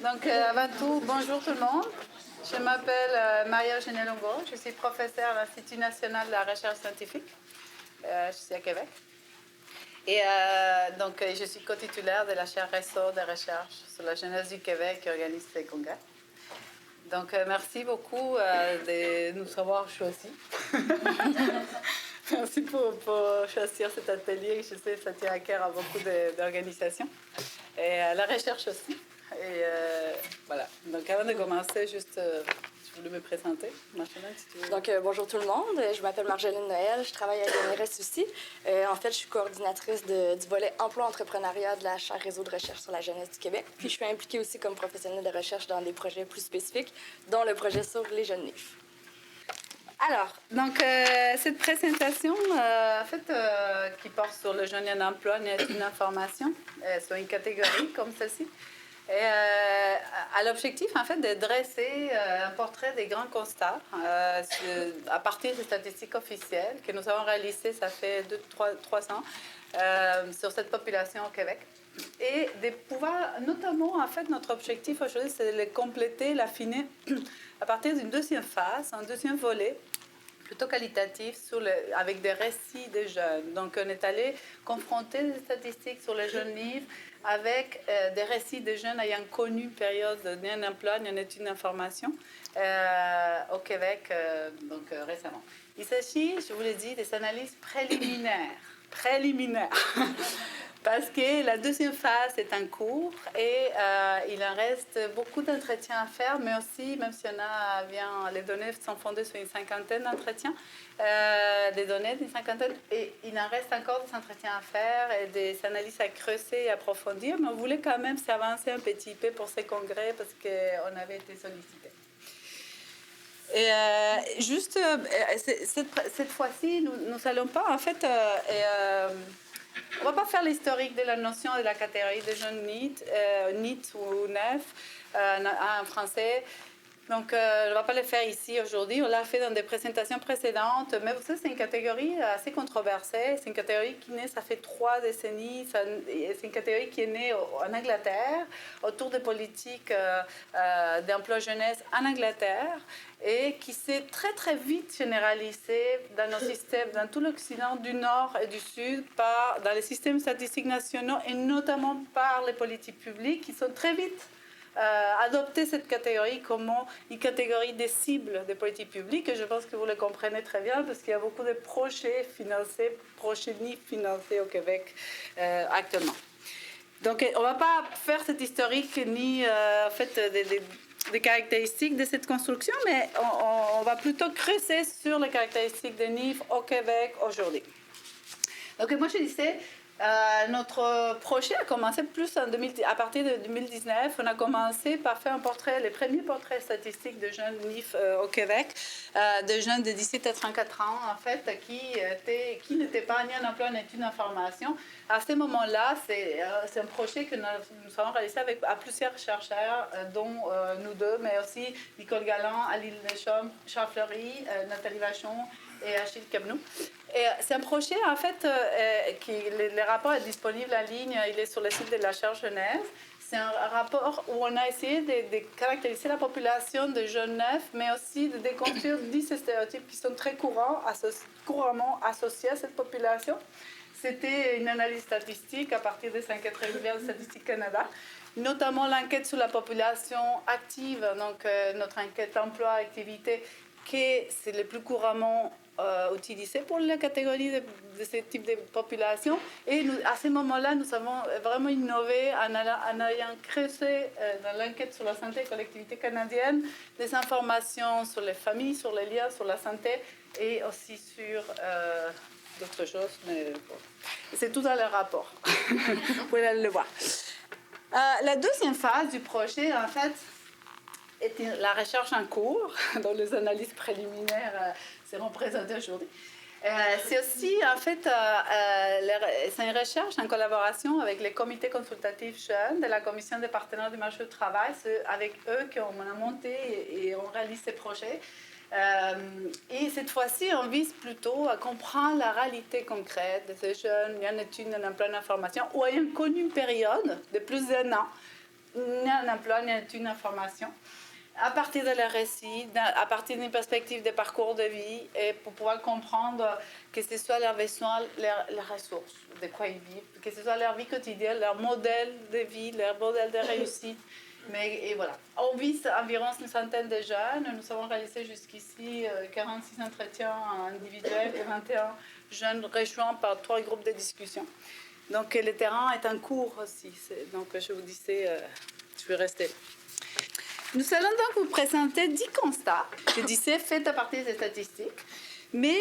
Donc, avant tout, bonjour tout le monde. Je m'appelle Maria-Eugénie Longo. Je suis professeure à l'Institut national de la recherche scientifique. Je suis à Québec. Et donc, je suis co-titulaire de la chaire Réseau de recherche sur la jeunesse du Québec qui organise ces congrès. Donc, merci beaucoup de nous avoir choisis. Merci pour choisir cet atelier. Je sais que ça tient à cœur à beaucoup d'organisations. Et à la recherche aussi. Et voilà. Donc, avant de commencer, juste, je voulais me présenter. Marjolaine, si tu veux. Donc, bonjour tout le monde. Je m'appelle Marjolaine Noël. Je travaille à l'INRS aussi. En fait, je suis coordinatrice du volet emploi-entrepreneuriat de la chaire Réseau de recherche sur la jeunesse du Québec. Puis, je suis impliquée aussi comme professionnelle de recherche dans des projets plus spécifiques, dont le projet sur les jeunes NIF. Alors, donc, cette présentation, en fait, qui porte sur le jeune en emploi, est une information sur une catégorie comme celle-ci. Et à l'objectif, en fait, de dresser un portrait des grands constats à partir des statistiques officielles que nous avons réalisées, ça fait 3 ans, sur cette population au Québec. Et de pouvoir, notamment, en fait, notre objectif aujourd'hui, c'est de les compléter, l'affiner à partir d'une deuxième phase, un deuxième volet, plutôt qualitatif avec des récits des jeunes. Donc, on est allé confronter les statistiques sur les jeunes livres avec des récits des jeunes ayant connu une période d'emploi, d'une étude d'information au Québec récemment. Il s'agit, je vous l'ai dit, des analyses préliminaires. Parce que la deuxième phase est en cours et il en reste beaucoup d'entretiens à faire, mais aussi, même si les données sont fondées sur une cinquantaine d'entretiens, des données d'une cinquantaine, et il en reste encore des entretiens à faire et des analyses à creuser et approfondir, mais on voulait quand même s'avancer un petit peu pour ces congrès parce qu'on avait été sollicités. Et cette fois-ci, nous n'allons pas, en fait, on ne va pas faire l'historique de la notion de la catégorie des jeunes NEET ou NEF en français. Donc, je ne vais pas le faire ici aujourd'hui. On l'a fait dans des présentations précédentes. Mais vous savez, c'est une catégorie assez controversée. C'est une catégorie qui naît, ça fait 3 décennies. C'est une catégorie qui est née en Angleterre, autour des politiques d'emploi jeunesse en Angleterre, et qui s'est très, très vite généralisée dans nos systèmes, dans tout l'Occident du Nord et du Sud, dans les systèmes statistiques nationaux, et notamment par les politiques publiques, qui sont très vite adopter cette catégorie comme une catégorie des cibles des politiques publiques. Et je pense que vous le comprenez très bien parce qu'il y a beaucoup de projets NIF financés au Québec actuellement. Donc, on ne va pas faire cette historique ni en fait des caractéristiques de cette construction, mais on va plutôt creuser sur les caractéristiques des NIF au Québec aujourd'hui. Donc, moi, je disais, notre projet a commencé plus à partir de 2019. On a commencé par faire les premiers portraits statistiques de jeunes NIF au Québec, de jeunes de 17 à 34 ans, en fait, qui n'étaient pas ni en emploi ni en information. À ce moment-là, c'est un projet que nous avons réalisé avec plusieurs chercheurs, dont nous deux, mais aussi Nicole Galland, Aline Deschamps, Charles Fleury, Nathalie Vachon et Achille Cabnou. Et c'est un projet, en fait, le rapport est disponible en ligne, il est sur le site de la chaire Genève. C'est un rapport où on a essayé de caractériser la population de jeunes neufs, mais aussi de déconstruire 10 stéréotypes qui sont très couramment associés à cette population. C'était une analyse statistique à partir des enquêtes régulières de Statistique Canada, notamment l'enquête sur la population active, donc notre enquête emploi-activité, qui c'est le plus couramment utilisé pour la catégorie de ce type de population. Et à ce moment-là, nous avons vraiment innové en ayant creusé dans l'enquête sur la santé et collectivité canadienne des informations sur les familles, sur les liens, sur la santé et aussi sur d'autres choses. Mais bon, c'est tout dans le rapport. Vous pouvez aller le voir. La deuxième phase du projet, en fait, est la recherche en cours, dont les analyses préliminaires seront présentées aujourd'hui. C'est aussi, en fait, c'est une recherche en collaboration avec les comités consultatifs jeunes de la Commission des partenaires du marché du travail. C'est avec eux qu'on a monté et on réalise ces projets. Et cette fois-ci, on vise plutôt à comprendre la réalité concrète de ces jeunes en études, en emploi, en formation, ou ayant connu une période de plus d'un an ni un emploi, ni une information, à partir de leurs récits, à partir d'une perspective de parcours de vie, et pour pouvoir comprendre que ce soit leurs besoins, leurs ressources, de quoi ils vivent, que ce soit leur vie quotidienne, leur modèle de vie, leur modèle de réussite. Et voilà. On vise environ une centaine de jeunes. Nous avons réalisé jusqu'ici 46 entretiens individuels et 21 jeunes rejoints par 3 groupes de discussion. Donc le terrain est en cours aussi. Donc je vous disais, je vais rester. Nous allons donc vous présenter 10 constats, je disais, faits à partir des statistiques, mais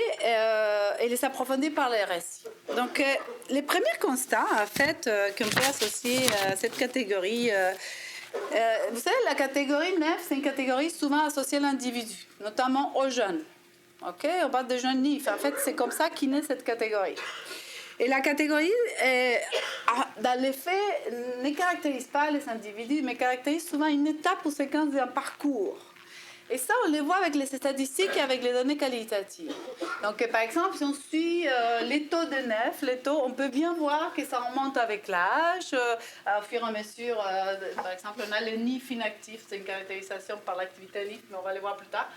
et les approfondir par les récits. Donc, les premiers constats, en fait, qu'on peut associer à cette catégorie, vous savez, la catégorie 9, c'est une catégorie souvent associée à l'individu, notamment aux jeunes. Okay? On parle de jeunes NIF. En fait, c'est comme ça qu'est née cette catégorie. Et la catégorie, dans les faits, ne caractérise pas les individus, mais caractérise souvent une étape ou séquence d'un parcours. Et ça, on le voit avec les statistiques et avec les données qualitatives. Donc, par exemple, si on suit les taux de NEF, on peut bien voir que ça remonte avec l'âge. Au fur et à mesure, par exemple, on a le NIF inactif, c'est une caractérisation par l'activité NIF, mais on va le voir plus tard.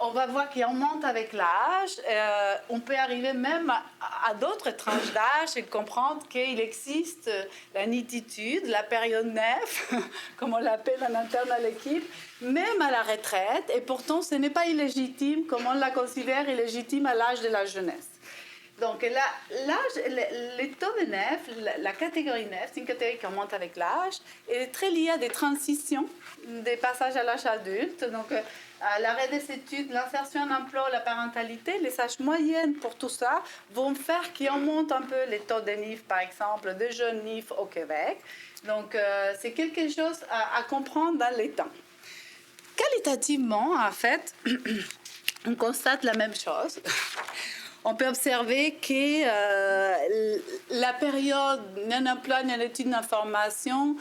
On va voir qu'il augmente avec l'âge. On peut arriver même à d'autres tranches d'âge et comprendre qu'il existe la nititude, la période nef, comme on l'appelle en interne à l'équipe, même à la retraite. Et pourtant, ce n'est pas illégitime comme on la considère illégitime à l'âge de la jeunesse. Donc, les taux de nef, la catégorie nef, c'est une catégorie qui augmente avec l'âge, et est très liée à des transitions, des passages à l'âge adulte. Donc, l'arrêt des études, l'insertion en emploi, la parentalité, les âges moyennes pour tout ça vont faire qu'on monte un peu les taux de NIF, par exemple, de jeunes NIF au Québec. Donc, c'est quelque chose à comprendre dans les temps. Qualitativement, en fait, on constate la même chose. On peut observer que la période d'un emploi, d'une étude d'information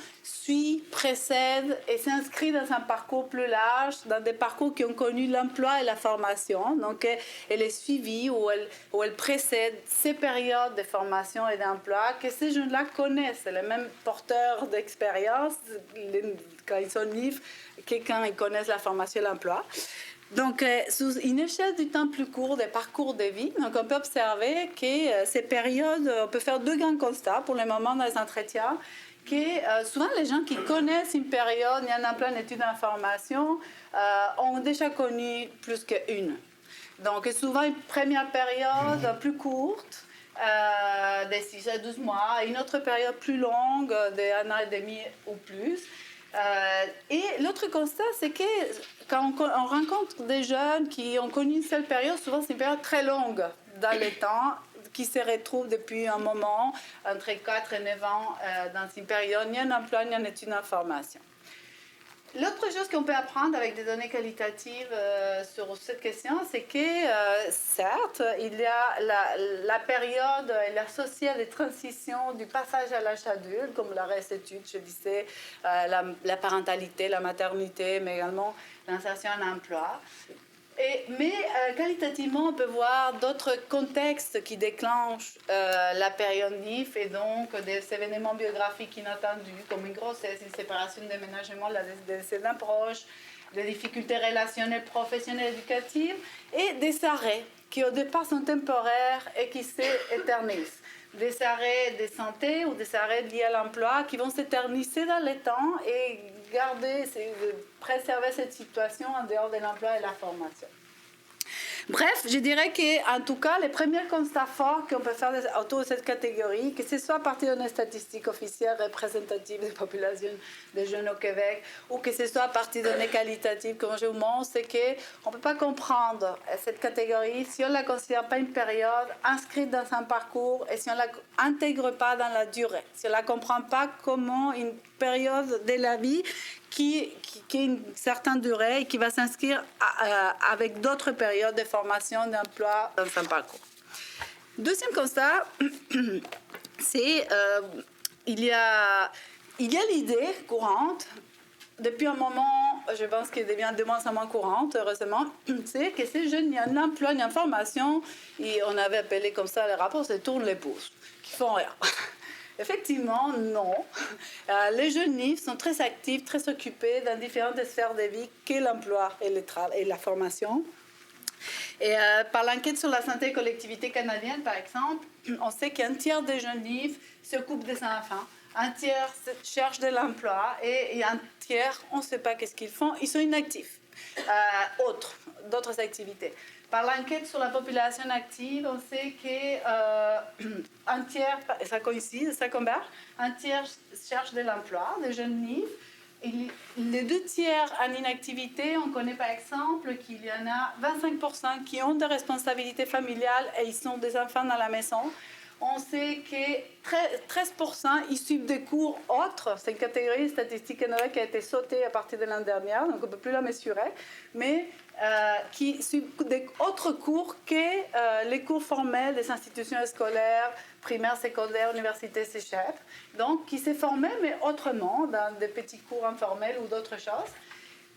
précède et s'inscrit dans un parcours plus large, dans des parcours qui ont connu l'emploi et la formation. Donc, elle est suivie ou elle précède ces périodes de formation et d'emploi que ces jeunes-là connaissent. C'est les mêmes porteurs d'expérience quand ils sont NIF que quand ils connaissent la formation et l'emploi. Donc, sous une échelle du temps plus court des parcours de vie, donc on peut observer que ces périodes, on peut faire 2 grands constats pour le moment dans les entretiens, que souvent les gens qui connaissent une période, il y a un emploi, une étude d'information, ont déjà connu plus qu'une. Donc, souvent une première période plus courte, de 6 à 12 mois, et une autre période plus longue, d'1 an et demi ou plus. Et l'autre constat, c'est que quand on rencontre des jeunes qui ont connu une seule période, souvent c'est une période très longue dans le temps, qui se retrouvent depuis un moment, entre 4 et 9 ans, dans une période, ni un emploi, ni une étude d'information. L'autre chose qu'on peut apprendre avec des données qualitatives sur cette question, c'est que, certes, il y a la période, elle est associée à des transitions du passage à l'âge adulte, comme la réétude, je disais, la parentalité, la maternité, mais également l'insertion en emploi. Mais qualitativement, on peut voir d'autres contextes qui déclenchent la période NIF et donc des événements biographiques inattendus comme une grossesse, une séparation, un déménagement, la décès d'un proche, des difficultés relationnelles, professionnelles, éducatives et des arrêts qui au départ sont temporaires et qui s'éternisent. Des arrêts de santé ou des arrêts liés à l'emploi qui vont s'éterniser dans le temps et préserver cette situation en dehors de l'emploi et la formation. Bref, je dirais qu'en tout cas, les premiers constats forts qu'on peut faire autour de cette catégorie, que ce soit à partir d'une statistique officielle représentative des populations des jeunes au Québec, ou que ce soit à partir de données qualitatives, comme je vous montre, c'est qu'on ne peut pas comprendre cette catégorie si on ne la considère pas une période inscrite dans un parcours et si on ne l'intègre pas dans la durée, si on ne la comprend pas comment une période de la vie qui a une certaine durée et qui va s'inscrire avec d'autres périodes de formation, d'emploi dans un parcours. Deuxième constat, c'est il y a l'idée courante, depuis un moment, je pense qu'elle devient de moins en moins courante, heureusement, c'est que ces jeunes, il y a un emploi, il y a une formation, et on avait appelé comme ça les rapports, c'est tourne les pouces, qui font rien. Effectivement, non. Les jeunes NIF sont très actifs, très occupés dans différentes sphères de vie qu'est l'emploi et la formation. Et par l'enquête sur la santé et collectivité canadienne, par exemple, on sait qu'un tiers des jeunes NIF s'occupent des enfants, un tiers cherchent de l'emploi et un tiers, on ne sait pas qu'est-ce qu'ils font, ils sont inactifs. D'autres activités. Par l'enquête sur la population active, on sait qu'un tiers, ça coïncide, ça converge, un tiers cherche de l'emploi, des jeunes NIF. Et les 2 tiers en inactivité, on connaît par exemple qu'il y en a 25% qui ont des responsabilités familiales et ils sont des enfants dans la maison. On sait que 13% ils suivent des cours autres. C'est une catégorie statistique qui a été sautée à partir de l'année dernière, donc on ne peut plus la mesurer, mais qui suivent d'autres cours que les cours formels des institutions scolaires, primaires, secondaires, universités, cégep. Donc, qui s'est formé, mais autrement, dans des petits cours informels ou d'autres choses.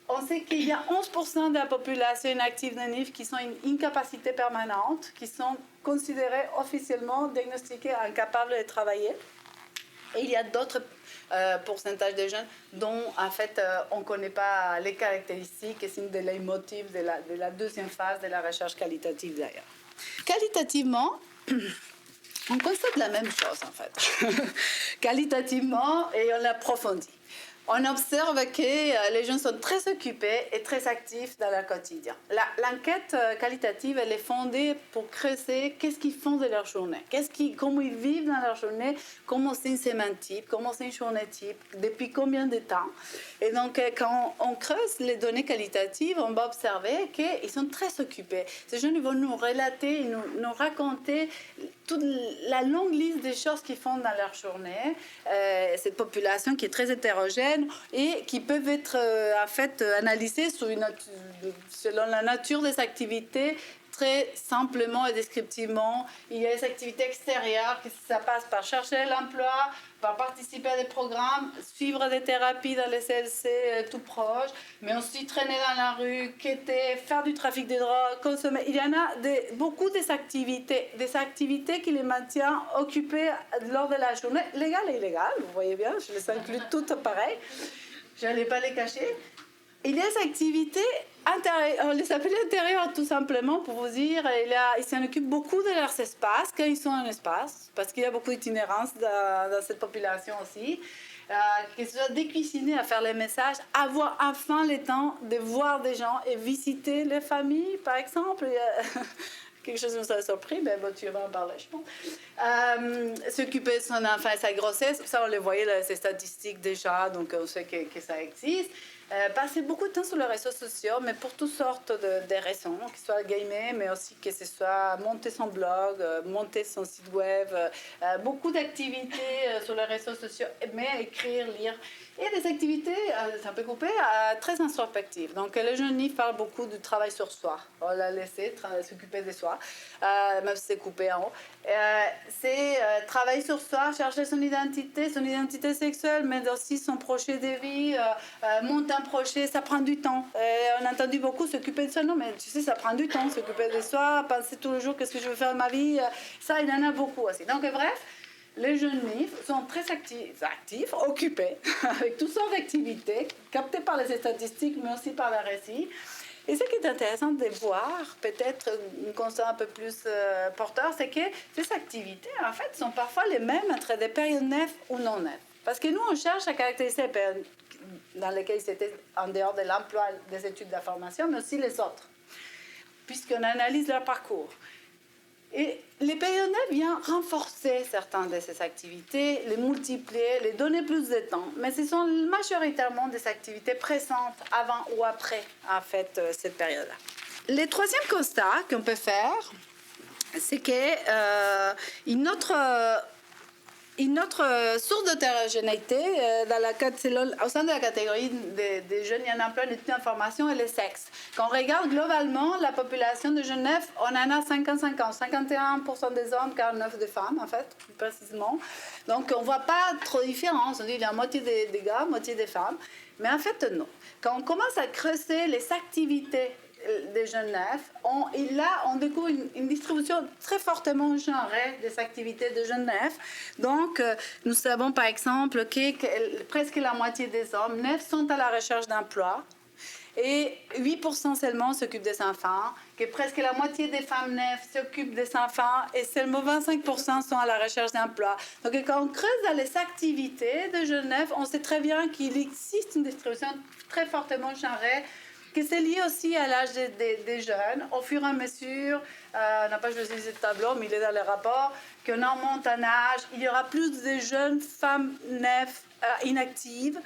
On sait qu'il y a 11% de la population inactive de NIF qui sont une incapacité permanente, qui sont considérés officiellement diagnostiqués incapables de travailler. Et il y a d'autres pourcentages de jeunes dont, en fait, on ne connaît pas les caractéristiques et c'est une des leitmotifs de la deuxième phase de la recherche qualitative, d'ailleurs. Qualitativement, on constate la même chose, en fait. Qualitativement, et on l'approfondit. On observe que les jeunes sont très occupés et très actifs dans leur quotidien. L'enquête qualitative, elle est fondée pour creuser qu'est-ce qu'ils font de leur journée, comment ils vivent dans leur journée, comment c'est une semaine type, comment c'est une journée type, depuis combien de temps. Et donc, quand on creuse les données qualitatives, on va observer qu'ils sont très occupés. Ces jeunes vont nous relater, nous raconter toute la longue liste des choses qu'ils font dans leur journée. Cette population qui est très hétérogène et qui peuvent être en fait analysées selon la nature des activités très simplement et descriptivement. Il y a des activités extérieures, ça passe par chercher l'emploi, par participer à des programmes, suivre des thérapies dans les CLC tout proches, mais aussi traîner dans la rue, quêter, faire du trafic de drogue, consommer. Il y en a beaucoup des activités qui les maintiennent occupés lors de la journée, légales et illégales, vous voyez bien, je les inclus toutes pareil, je n'allais pas les cacher. Il y a des activités intérieures, on les appelle intérieures tout simplement pour vous dire, ils s'en occupent beaucoup de leurs espaces quand ils sont en espace, parce qu'il y a beaucoup d'itinérance dans cette population aussi, qu'ils soient décuisinés à faire les messages, avoir enfin le temps de voir des gens et visiter les familles, par exemple. Quelque chose qui nous a surpris, mais bon, tu vas en parler, je pense. S'occuper de son enfant et sa grossesse, ça on le voyait dans ces statistiques déjà, donc on sait que ça existe. Passer beaucoup de temps sur les réseaux sociaux, mais pour toutes sortes de raisons, que ce soit gamer, mais aussi que ce soit monter son blog, monter son site web, beaucoup d'activités sur les réseaux sociaux, mais écrire, lire. Et des activités, c'est un peu coupé, très introspectives. Donc les jeunes NIF parlent beaucoup du travail sur soi. On l'a laissé s'occuper de soi, même si c'est coupé en haut. C'est travailler sur soi, chercher son identité sexuelle, mais aussi son projet de vie, monter un projet, ça prend du temps. On a entendu beaucoup s'occuper de soi. Non, mais tu sais, ça prend du temps, s'occuper de soi, penser tous les jours qu'est-ce que je veux faire de ma vie. Ça, il y en a beaucoup aussi. Donc, bref, les jeunes NIF sont très actifs, occupés, avec toutes sortes d'activités, captées par les statistiques, mais aussi par les récits. Et ce qui est intéressant de voir, peut-être un constat un peu plus porteur, c'est que ces activités, en fait, sont parfois les mêmes entre des périodes nefs ou non nefs. Parce que nous, on cherche à caractériser les périodes dans lesquelles ils étaient en dehors de l'emploi, des études de la formation, mais aussi les autres, puisqu'on analyse leur parcours. Et les périodes nefs viennent renforcer certaines de ces activités, les multiplier, les donner plus de temps. Mais ce sont majoritairement des activités présentes avant ou après, en fait, cette période-là. Le troisième constat qu'on peut faire, c'est qu'une autre source d'hétérogénéité au sein de la catégorie des jeunes et en emploi d'études en formation est le sexe. Quand on regarde globalement la population de jeunes neufs, on en a 50-50, 51% des hommes, 49% des femmes, en fait, plus précisément. Donc, on ne voit pas trop de différence. On dit qu'il y a moitié des gars, moitié des femmes. Mais en fait, non. Quand on commence à creuser les activités des jeunes neufs. Et là, on découvre une distribution très fortement genrée des activités de jeunes neufs. Donc, nous savons par exemple que presque la moitié des hommes neufs sont à la recherche d'emploi. Et 8% seulement s'occupent des enfants, que presque la moitié des femmes neufs s'occupent des enfants et seulement 25% sont à la recherche d'emploi. Donc quand on creuse dans les activités de jeunes neufs, on sait très bien qu'il existe une distribution très fortement genrée, que c'est lié aussi à l'âge des jeunes. Au fur et à mesure, on n'a pas choisi ce tableau, mais il est dans le rapport, qu'on monte en âge, il y aura plus de jeunes femmes neufs inactives,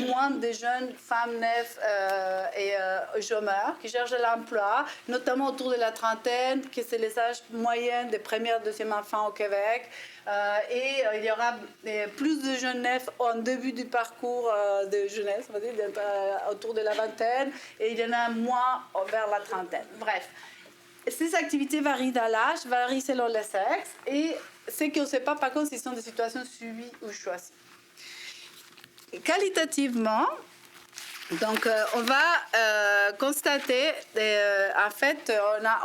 moins de jeunes femmes neufs et chômeurs qui cherchent de l'emploi, notamment autour de la trentaine, que c'est les âges moyens des premiers et deuxième enfants au Québec. Et il y aura plus de jeunes neufs en début du parcours de jeunesse, on va dire, autour de la vingtaine, et il y en a moins vers la trentaine. Bref, ces activités varient dans l'âge, varient selon le sexe, et c'est qu'on ne sait pas par contre s'ils sont des situations subies ou choisies. Qualitativement, donc, on va constater, en fait,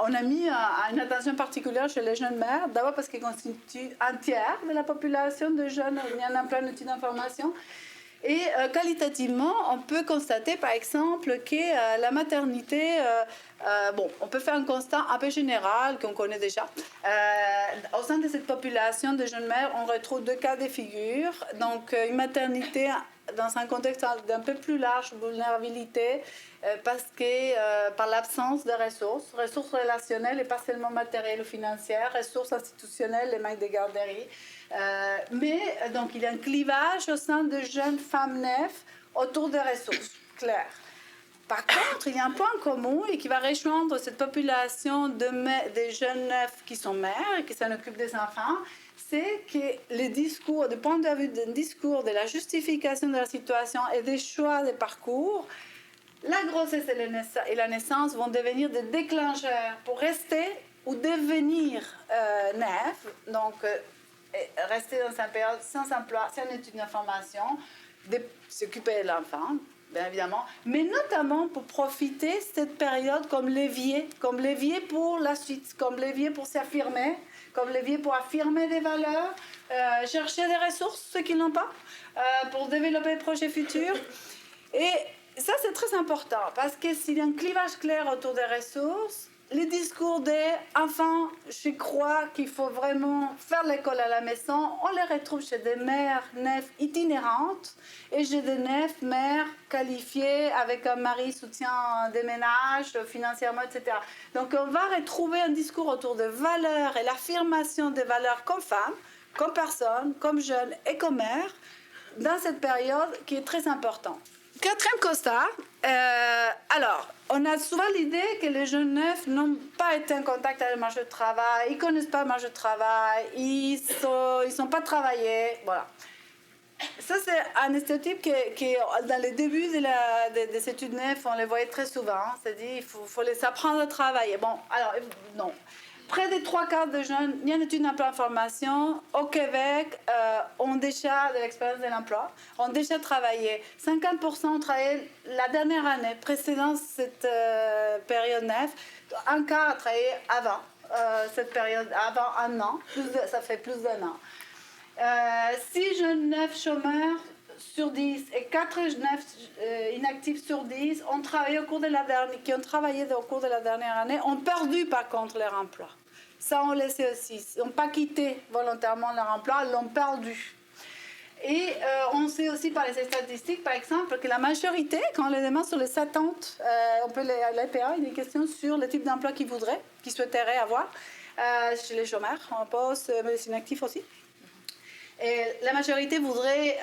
on a mis une attention particulière chez les jeunes mères, d'abord parce qu'ils constituent un tiers de la population de jeunes mis en emploi en études d'information. Et qualitativement, on peut constater, par exemple, que la maternité, on peut faire un constat un peu général qu'on connaît déjà. Au sein de cette population de jeunes mères, on retrouve deux cas de figure. Donc, une maternité dans un contexte d'un peu plus large, vulnérabilité, parce que par l'absence de ressources relationnelles et pas seulement matérielles ou financières, ressources institutionnelles, les manques de garderies. Mais donc il y a un clivage au sein de jeunes femmes neufs autour des ressources claires. Par contre, il y a un point commun et qui va rejoindre cette population de jeunes neufs qui sont mères et qui s'en occupent des enfants, c'est que les discours, du point de vue d'un discours de la justification de la situation et des choix des parcours, la grossesse et la naissance vont devenir des déclencheurs pour rester ou devenir neufs, donc rester dans une période sans emploi, sans études d'information, s'occuper de l'enfant, bien évidemment, mais notamment pour profiter de cette période comme levier pour la suite, comme levier pour s'affirmer, comme levier pour affirmer des valeurs, chercher des ressources, ceux qui n'ont pas, pour développer des projets futurs. Et ça, c'est très important, parce que s'il y a un clivage clair autour des ressources, les discours des enfants, je crois qu'il faut vraiment faire l'école à la maison, on les retrouve chez des mères neufs itinérantes et chez des neufs mères qualifiées avec un mari soutien des ménages, financièrement, etc. Donc on va retrouver un discours autour de valeurs et l'affirmation des valeurs comme femmes, comme personnes, comme jeunes et comme mères dans cette période qui est très importante. Quatrième constat, alors, on a souvent l'idée que les jeunes neufs n'ont pas été en contact avec le marché du travail, ils ne connaissent pas le marché du travail, ils sont pas travaillés, voilà. Ça, c'est un stéréotype qui dans les débuts des études neufs, on les voyait très souvent, c'est-à-dire il faut les apprendre à travailler. Bon, alors, non. Près des 3/4 des jeunes ni en études d'emploi en formation au Québec ont déjà de l'expérience de l'emploi, ont déjà travaillé. 50% ont travaillé la dernière année précédant cette période neuf. Un quart a travaillé avant cette période, avant un an. Ça fait plus d'un an. 6 jeunes neufs chômeurs sur 10 et 4 neufs inactifs sur 10 ont travaillé qui ont travaillé au cours de la dernière année, ont perdu par contre leur emploi. Ça, on le sait aussi. Ils n'ont pas quitté volontairement leur emploi, ils l'ont perdu. Et on sait aussi par les statistiques, par exemple, que la majorité, quand on les demande sur les attentes, on peut l'APA, il y a des questions sur le type d'emploi qu'ils voudraient, qu'ils souhaiteraient avoir, chez les chômeurs, en poste, mais les inactifs aussi. Et la majorité voudrait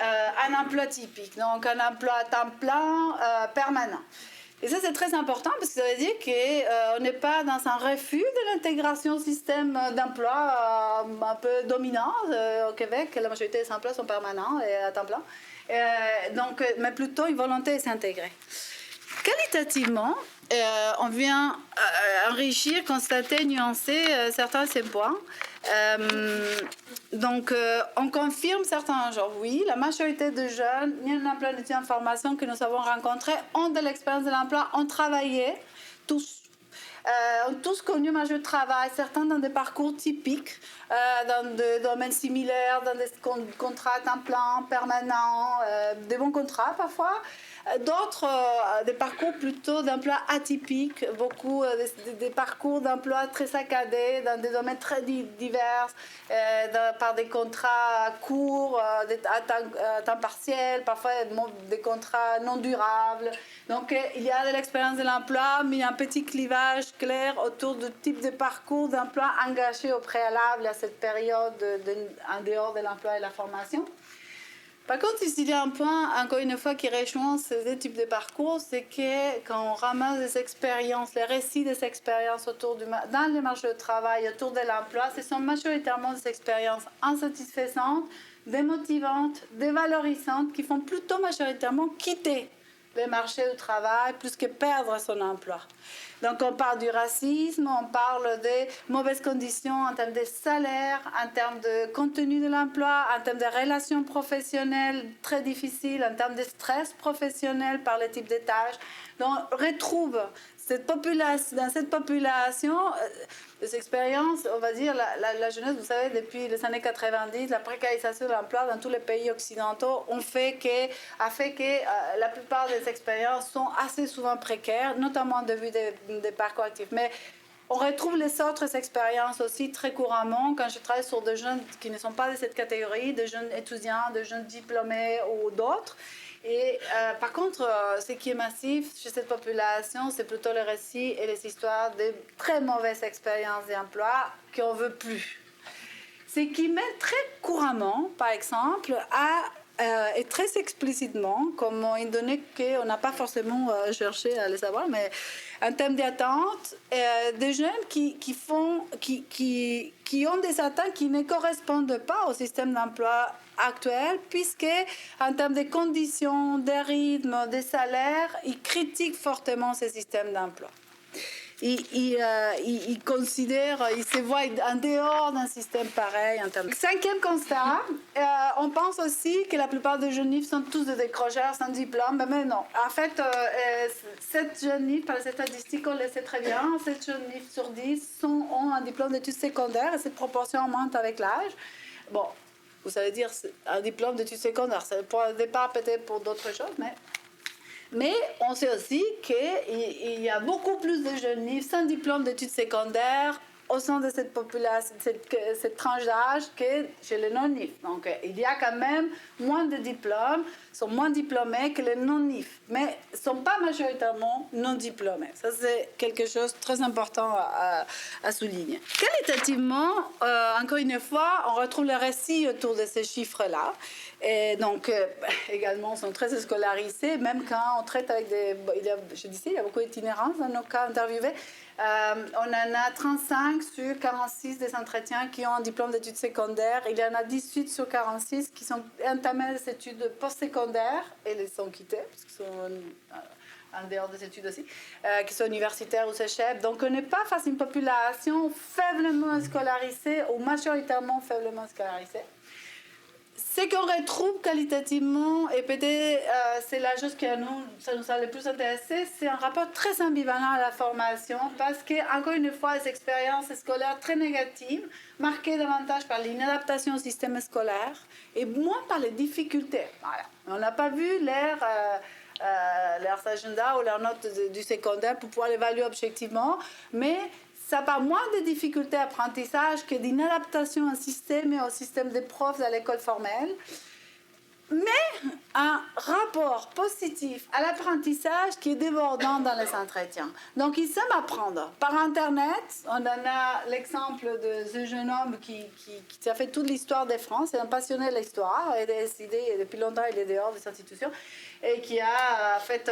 un emploi typique, donc un emploi à temps plein permanent. Et ça, c'est très important parce que ça veut dire qu'on n'est pas dans un refus de l'intégration au système d'emploi un peu dominant au Québec. La majorité des emplois sont permanents et à temps plein. Mais plutôt une volonté de s'intégrer. Qualitativement, on vient enrichir, constater, nuancer certains de ces points. On confirme certains genres. Oui, la majorité de jeunes, ni un emploi d'études en formation que nous avons rencontrés, ont de l'expérience de l'emploi, ont travaillé, tous, ont tous connu un marché du travail, certains dans des parcours typiques, dans des domaines similaires, dans des contrats à temps plein, permanents, des bons contrats parfois. D'autres, des parcours plutôt d'emploi atypiques, beaucoup des parcours d'emploi très saccadés dans des domaines très divers, par des contrats courts, à temps partiel, parfois des contrats non durables. Donc il y a de l'expérience de l'emploi, mais il y a un petit clivage clair autour du type de parcours d'emploi engagé au préalable à cette période en dehors de l'emploi et la formation. Par contre, il y a un point, encore une fois, qui rejoint ces deux types de parcours, c'est que quand on ramasse des expériences, les récits des expériences dans les marchés de travail, autour de l'emploi, ce sont majoritairement des expériences insatisfaisantes, démotivantes, dévalorisantes, qui font plutôt majoritairement quitter le marché du travail plus que perdre son emploi. Donc on parle du racisme, on parle des mauvaises conditions en termes de salaire, en termes de contenu de l'emploi, en termes de relations professionnelles très difficiles, en termes de stress professionnel par le type de tâches. Donc on retrouve dans cette population, des expériences, on va dire, la jeunesse, vous savez, depuis les années 90, la précarisation de l'emploi dans tous les pays occidentaux a fait que la plupart des expériences sont assez souvent précaires, notamment de vue des parcours actifs. Mais on retrouve les autres expériences aussi très couramment quand je travaille sur des jeunes qui ne sont pas de cette catégorie, des jeunes étudiants, des jeunes diplômés ou d'autres. Et par contre, ce qui est massif chez cette population, c'est plutôt les récits et les histoires de très mauvaises expériences d'emploi qu'on ne veut plus. Ce qui mène très couramment, par exemple, et très explicitement, comme une donnée qu'on n'a pas forcément cherché à les savoir, mais en termes d'attente, des jeunes qui ont des attentes qui ne correspondent pas au système d'emploi actuel, puisque en termes de conditions, de rythme, de salaire, ils critiquent fortement ce système d'emploi. Ils considèrent, ils se voient en dehors d'un système pareil. Cinquième constat, on pense aussi que la plupart des jeunes sont tous des décrocheurs sans diplôme, mais non. En fait, 7 jeunes, par les statistiques, on le sait très bien, 7 jeunes sur 10 ont un diplôme d'études secondaires, et cette proportion augmente avec l'âge. Bon, vous allez dire, un diplôme d'études secondaires, c'est pour un départ peut-être pour d'autres choses, mais on sait aussi qu'il y a beaucoup plus de jeunes sans diplôme d'études secondaires au sein de cette population, cette tranche d'âge, que chez les non-NIF. Donc, il y a quand même moins de diplômes, sont moins diplômés que les non-NIF, mais ne sont pas majoritairement non-diplômés. Ça, c'est quelque chose de très important à souligner. Qualitativement, encore une fois, on retrouve le récit autour de ces chiffres-là. Et donc, également, sont très scolarisés, même quand on traite avec il y a beaucoup d'itinérance dans nos cas interviewés. On en a 35 sur 46 des entretiens qui ont un diplôme d'études secondaires. Il y en a 18 sur 46 qui sont entamés des études postsecondaires et les sont quittés, parce qu'ils sont en dehors des études aussi, qui sont universitaires ou CEGEP. Donc, on n'est pas face à une population faiblement scolarisée ou majoritairement faiblement scolarisée. Ce qu'on retrouve qualitativement, et peut-être c'est la chose qui nous a le plus intéressé, c'est un rapport très ambivalent à la formation, parce que, encore une fois, les expériences scolaires très négatives, marquées davantage par l'inadaptation au système scolaire, et moins par les difficultés. Voilà. On n'a pas vu leurs agendas ou leurs notes du secondaire pour pouvoir l'évaluer objectivement, mais ça part moins de difficultés d'apprentissage que d'inadaptation au système et au système des profs à l'école formelle, mais un rapport positif à l'apprentissage qui est débordant dans les entretiens. Donc, ils savent apprendre. Par Internet, on en a l'exemple de ce jeune homme qui a fait toute l'histoire de France, c'est un passionné de l'histoire, et décidé, depuis longtemps, il est dehors des institutions, et qui a fait,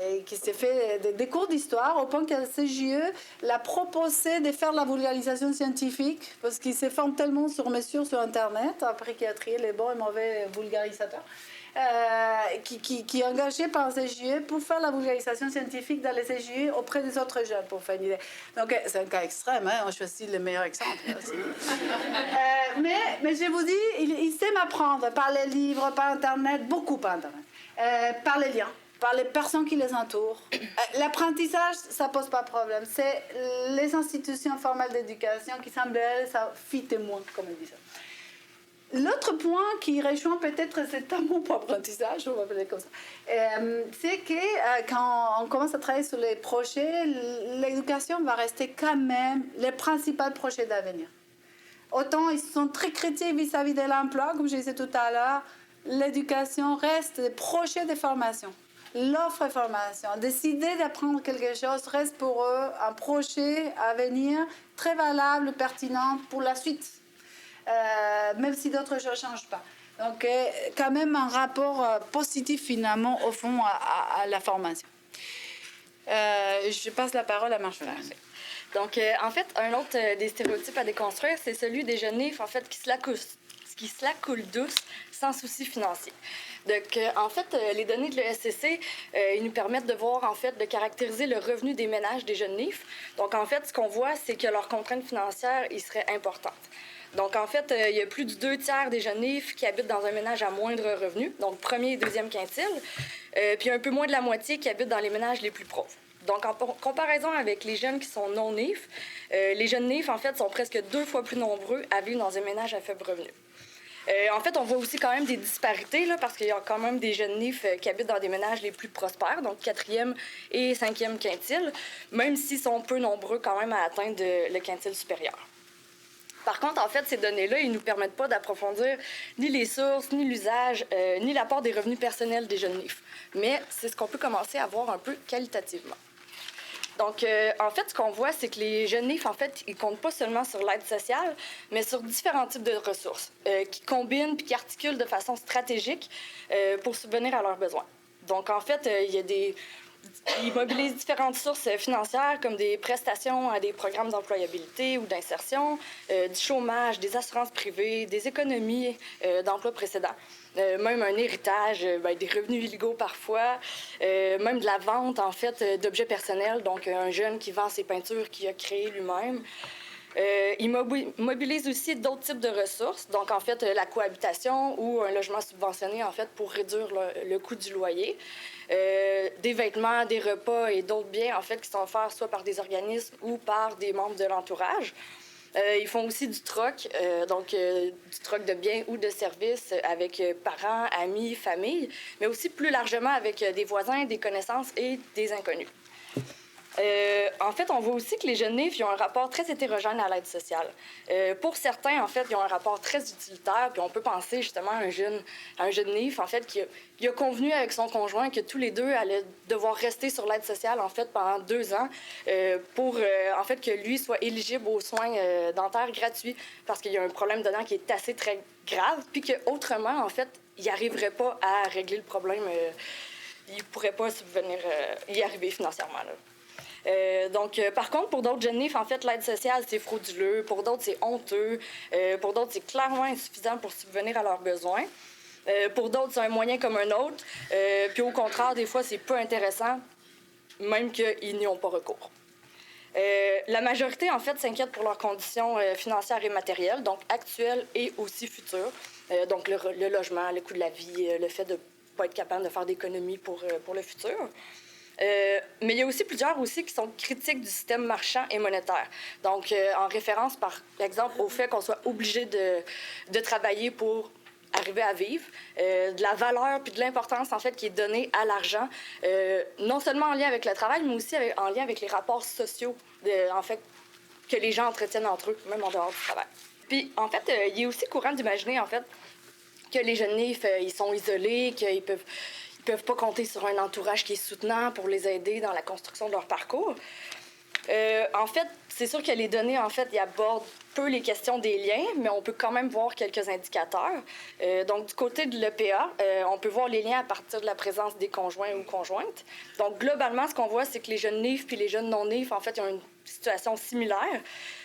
et qui s'est fait des cours d'histoire, au point que le CGE l'a proposé de faire la vulgarisation scientifique, parce qu'il se forme tellement sur mesure sur Internet, après qu'il a trié les bons et mauvais vulgarisateurs, qui est engagé par le CGE pour faire la vulgarisation scientifique dans les CGE auprès des autres jeunes, pour faire une idée. Donc, c'est un cas extrême, hein, on choisit le meilleur exemple. Mais je vous dis, il sait m'apprendre par les livres, par Internet, beaucoup par Internet. Par les liens. par les personnes qui les entourent. L'apprentissage, ça ne pose pas de problème. C'est les institutions formelles d'éducation qui semblent, ça fit moins, comme on dit ça. L'autre point qui rejoint peut-être cet amour pour l'apprentissage, on va appeler comme ça, c'est que quand on commence à travailler sur les projets, l'éducation va rester quand même le principal projet d'avenir. Autant ils sont très critiques vis-à-vis de l'emploi, comme je disais tout à l'heure, l'éducation reste des projets de formation. L'offre de formation, décider d'apprendre quelque chose reste pour eux un projet à venir très valable, pertinent pour la suite. Même si d'autres choses ne changent pas. Donc, quand même un rapport positif finalement, au fond, à la formation. Je passe la parole à Marjolaine. Donc, en fait, un autre des stéréotypes à déconstruire, c'est celui des jeunes nifs, en fait, qui se la coulent douce, sans souci financier. Donc, en fait, les données de l'ESCC, ils nous permettent de voir, en fait, de caractériser le revenu des ménages des jeunes nifs. Donc, en fait, ce qu'on voit, c'est que leurs contraintes financières, ils seraient importantes. Donc, en fait, il y a plus de 2 tiers des jeunes nifs qui habitent dans un ménage à moindre revenu, donc premier et deuxième quintile, puis un peu moins de la moitié qui habitent dans les ménages les plus pauvres. Donc, en comparaison avec les jeunes qui sont non-nifs, les jeunes nifs, en fait, sont presque 2 fois plus nombreux à vivre dans un ménage à faible revenu. En fait, on voit aussi quand même des disparités, là, parce qu'il y a quand même des jeunes nifs qui habitent dans des ménages les plus prospères, donc 4e et 5e quintile, même s'ils sont peu nombreux quand même à atteindre le quintile supérieur. Par contre, en fait, ces données-là, ils ne nous permettent pas d'approfondir ni les sources, ni l'usage, ni l'apport des revenus personnels des jeunes nifs. Mais c'est ce qu'on peut commencer à voir un peu qualitativement. Donc, en fait, ce qu'on voit, c'est que les jeunes nifs, en fait, ils comptent pas seulement sur l'aide sociale, mais sur différents types de ressources qui combinent puis qui articulent de façon stratégique pour subvenir à leurs besoins. Donc, en fait, ils mobilisent différentes sources financières comme des prestations à des programmes d'employabilité ou d'insertion, du chômage, des assurances privées, des économies d'emplois précédents. Même un héritage, des revenus illégaux parfois, même de la vente, en fait, d'objets personnels, donc un jeune qui vend ses peintures qu'il a créées lui-même. Ils mobilisent aussi d'autres types de ressources, donc en fait la cohabitation ou un logement subventionné en fait pour réduire le coût du loyer, des vêtements, des repas et d'autres biens en fait qui sont offerts soit par des organismes ou par des membres de l'entourage. Ils font aussi du troc, du troc de biens ou de services avec parents, amis, famille, mais aussi plus largement avec des voisins, des connaissances et des inconnus. En fait, on voit aussi que les jeunes nifs ils ont un rapport très hétérogène à l'aide sociale. Pour certains, en fait, ils ont un rapport très utilitaire, puis on peut penser justement à un jeune nif, en fait, qui a convenu avec son conjoint que tous les deux allaient devoir rester sur l'aide sociale, en fait, pendant 2 ans pour, en fait, que lui soit éligible aux soins dentaires gratuits parce qu'il y a un problème de dents qui est assez très grave, puis qu'autrement, en fait, il n'arriverait pas à régler le problème. Il ne pourrait pas subvenir, y arriver financièrement, là. Par contre, pour d'autres jeunes nifs, en fait, l'aide sociale, c'est frauduleux. Pour d'autres, c'est honteux. Pour d'autres, c'est clairement insuffisant pour subvenir à leurs besoins. Pour d'autres, c'est un moyen comme un autre. Puis au contraire, des fois, c'est peu intéressant, même qu'ils n'y ont pas recours. La majorité, en fait, s'inquiète pour leurs conditions financières et matérielles, donc actuelles et aussi futures. Donc le logement, le coût de la vie, le fait de ne pas être capable de faire d'économies pour le futur. Mais il y a aussi plusieurs aussi qui sont critiques du système marchand et monétaire. Donc, en référence, par exemple, au fait qu'on soit obligé de travailler pour arriver à vivre, de la valeur puis de l'importance, en fait, qui est donnée à l'argent, non seulement en lien avec le travail, mais aussi en lien avec les rapports sociaux, en fait, que les gens entretiennent entre eux, même en dehors du travail. Puis, en fait, il est aussi courant d'imaginer, en fait, que les jeunes nifs, ils sont isolés, qu'ils peuvent pas compter sur un entourage qui est soutenant pour les aider dans la construction de leur parcours. En fait, c'est sûr que les données, en fait, ils abordent peu les questions des liens, mais on peut quand même voir quelques indicateurs. Donc, du côté de l'EPA, on peut voir les liens à partir de la présence des conjoints ou conjointes. Donc, globalement, ce qu'on voit, c'est que les jeunes nifs puis les jeunes non-nifs, en fait, ils ont une situation similaire.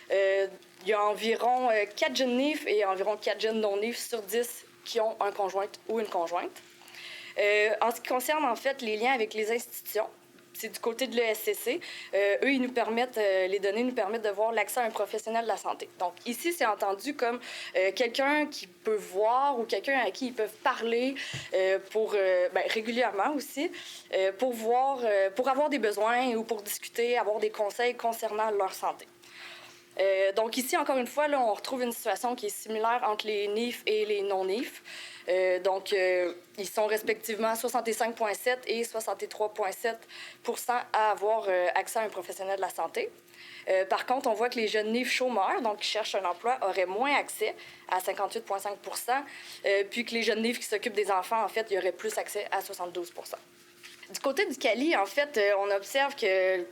Il y a environ 4 jeunes nifs et environ 4 jeunes non-nifs sur 10 qui ont un conjoint ou une conjointe. En ce qui concerne, en fait, les liens avec les institutions, il y a environ 4 jeunes nifs et environ 4 jeunes non-nifs sur 10 qui ont un conjoint ou une conjointe. En ce qui concerne, en fait, les liens avec les institutions, c'est du côté de l'ESCC. Eux, ils nous permettent, les données nous permettent de voir l'accès à un professionnel de la santé. Donc, ici, c'est entendu comme quelqu'un qui peut voir ou quelqu'un à qui ils peuvent parler régulièrement aussi, pour avoir des besoins ou pour discuter, avoir des conseils concernant leur santé. Donc ici, encore une fois, là, on retrouve une situation qui est similaire entre les NIF et les non-NIF. Ils sont respectivement 65,7 et 63,7 % à avoir accès à un professionnel de la santé. Par contre, on voit que les jeunes NIF chômeurs, donc qui cherchent un emploi, auraient moins accès à 58,5 % puis que les jeunes NIF qui s'occupent des enfants, en fait, y auraient plus accès à 72 %. Du côté du CALI, en fait, on observe que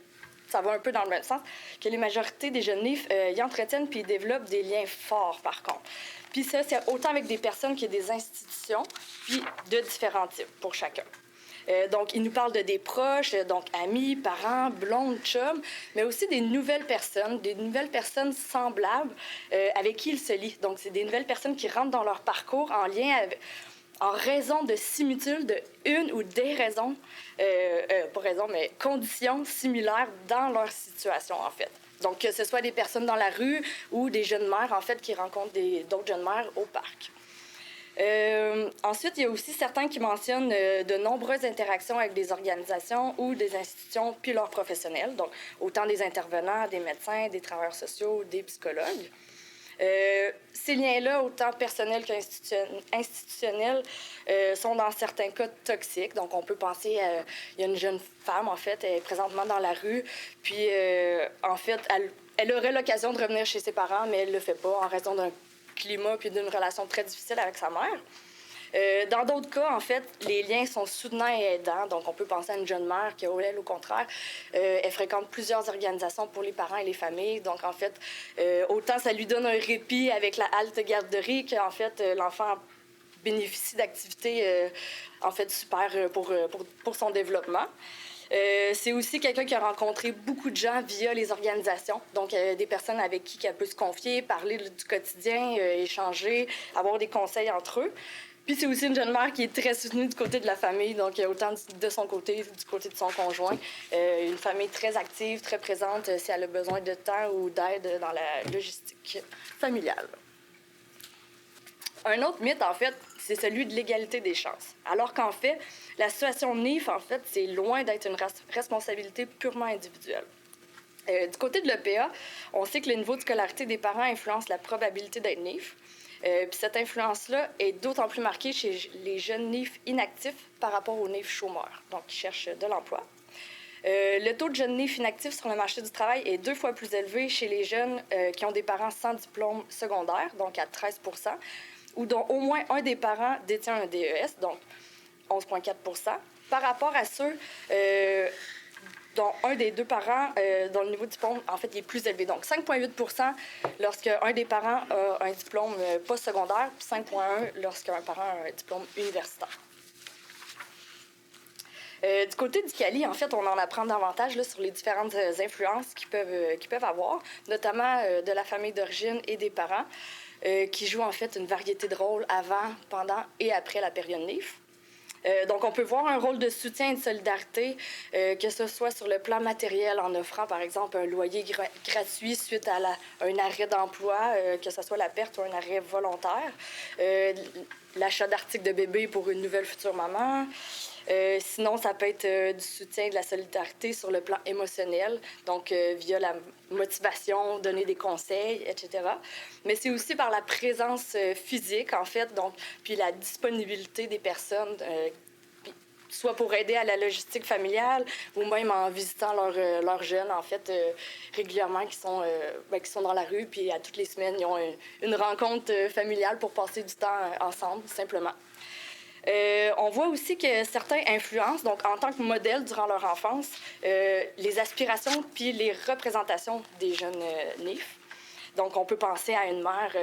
ça va un peu dans le même sens, que les majorités des jeunes NIF y entretiennent puis ils développent des liens forts, par contre. Puis ça, c'est autant avec des personnes que des institutions, puis de différents types pour chacun. Donc, ils nous parlent de des proches, donc amis, parents, blondes, chums, mais aussi des nouvelles personnes semblables avec qui ils se lient. Donc, c'est des nouvelles personnes qui rentrent dans leur parcours en raison de similitudes, de une ou des raisons, pas raison, mais conditions similaires dans leur situation, en fait. Donc, que ce soit des personnes dans la rue ou des jeunes mères, en fait, qui rencontrent d'autres jeunes mères au parc. Ensuite, il y a aussi certains qui mentionnent de nombreuses interactions avec des organisations ou des institutions puis leurs professionnels, donc autant des intervenants, des médecins, des travailleurs sociaux, des psychologues. Ces liens-là, autant personnels qu'institutionnels, sont dans certains cas toxiques. Donc, on peut penser il y a une jeune femme, en fait, elle est présentement dans la rue, puis en fait, elle aurait l'occasion de revenir chez ses parents, mais elle ne le fait pas en raison d'un climat puis d'une relation très difficile avec sa mère. Dans d'autres cas, en fait, les liens sont soutenants et aidants. Donc, on peut penser à une jeune mère qui, elle, au contraire, elle fréquente plusieurs organisations pour les parents et les familles. Donc, en fait, autant ça lui donne un répit avec la halte garderie qu'en fait, l'enfant bénéficie d'activités, en fait, super pour son développement. C'est aussi quelqu'un qui a rencontré beaucoup de gens via les organisations. Donc, des personnes avec qui elle peut se confier, parler du quotidien, échanger, avoir des conseils entre eux. Puis c'est aussi une jeune mère qui est très soutenue du côté de la famille, donc autant de son côté, du côté de son conjoint. Une famille très active, très présente si elle a besoin de temps ou d'aide dans la logistique familiale. Un autre mythe, en fait, c'est celui de l'égalité des chances. Alors qu'en fait, la situation NIF, en fait, c'est loin d'être une responsabilité purement individuelle. Du côté de l'EPA, on sait que le niveau de scolarité des parents influence la probabilité d'être NIF. Puis cette influence-là est d'autant plus marquée chez les jeunes NIF inactifs par rapport aux NIF chômeurs, donc qui cherchent de l'emploi. Le taux de jeunes NIF inactifs sur le marché du travail est 2 fois plus élevé chez les jeunes qui ont des parents sans diplôme secondaire, donc à 13 % ou dont au moins un des parents détient un DES, donc 11,4 % par rapport à ceux dont un des deux parents, dont le niveau de diplôme, en fait, il est plus élevé. Donc, 5,8 % lorsqu'un des parents a un diplôme postsecondaire, puis 5,1 % lorsqu'un parent a un diplôme universitaire. Du côté du CALI, en fait, on en apprend davantage là, sur les différentes influences qu'ils peuvent avoir, notamment de la famille d'origine et des parents, qui jouent en fait une variété de rôles avant, pendant et après la période NIF. Donc, on peut voir un rôle de soutien et de solidarité, que ce soit sur le plan matériel, en offrant, par exemple, un loyer gratuit suite à un arrêt d'emploi, que ce soit la perte ou un arrêt volontaire, l'achat d'articles de bébé pour une nouvelle future maman. Sinon, ça peut être du soutien et de la solidarité sur le plan émotionnel, donc via la motivation, donner des conseils, etc. Mais c'est aussi par la présence physique, en fait, donc, puis la disponibilité des personnes, soit pour aider à la logistique familiale ou même en visitant leurs jeunes, en fait, régulièrement, qui sont dans la rue, puis à toutes les semaines, ils ont une rencontre familiale pour passer du temps ensemble, simplement. On voit aussi que certains influencent, donc en tant que modèle durant leur enfance, les aspirations puis les représentations des jeunes NIF. Donc, on peut penser à une mère,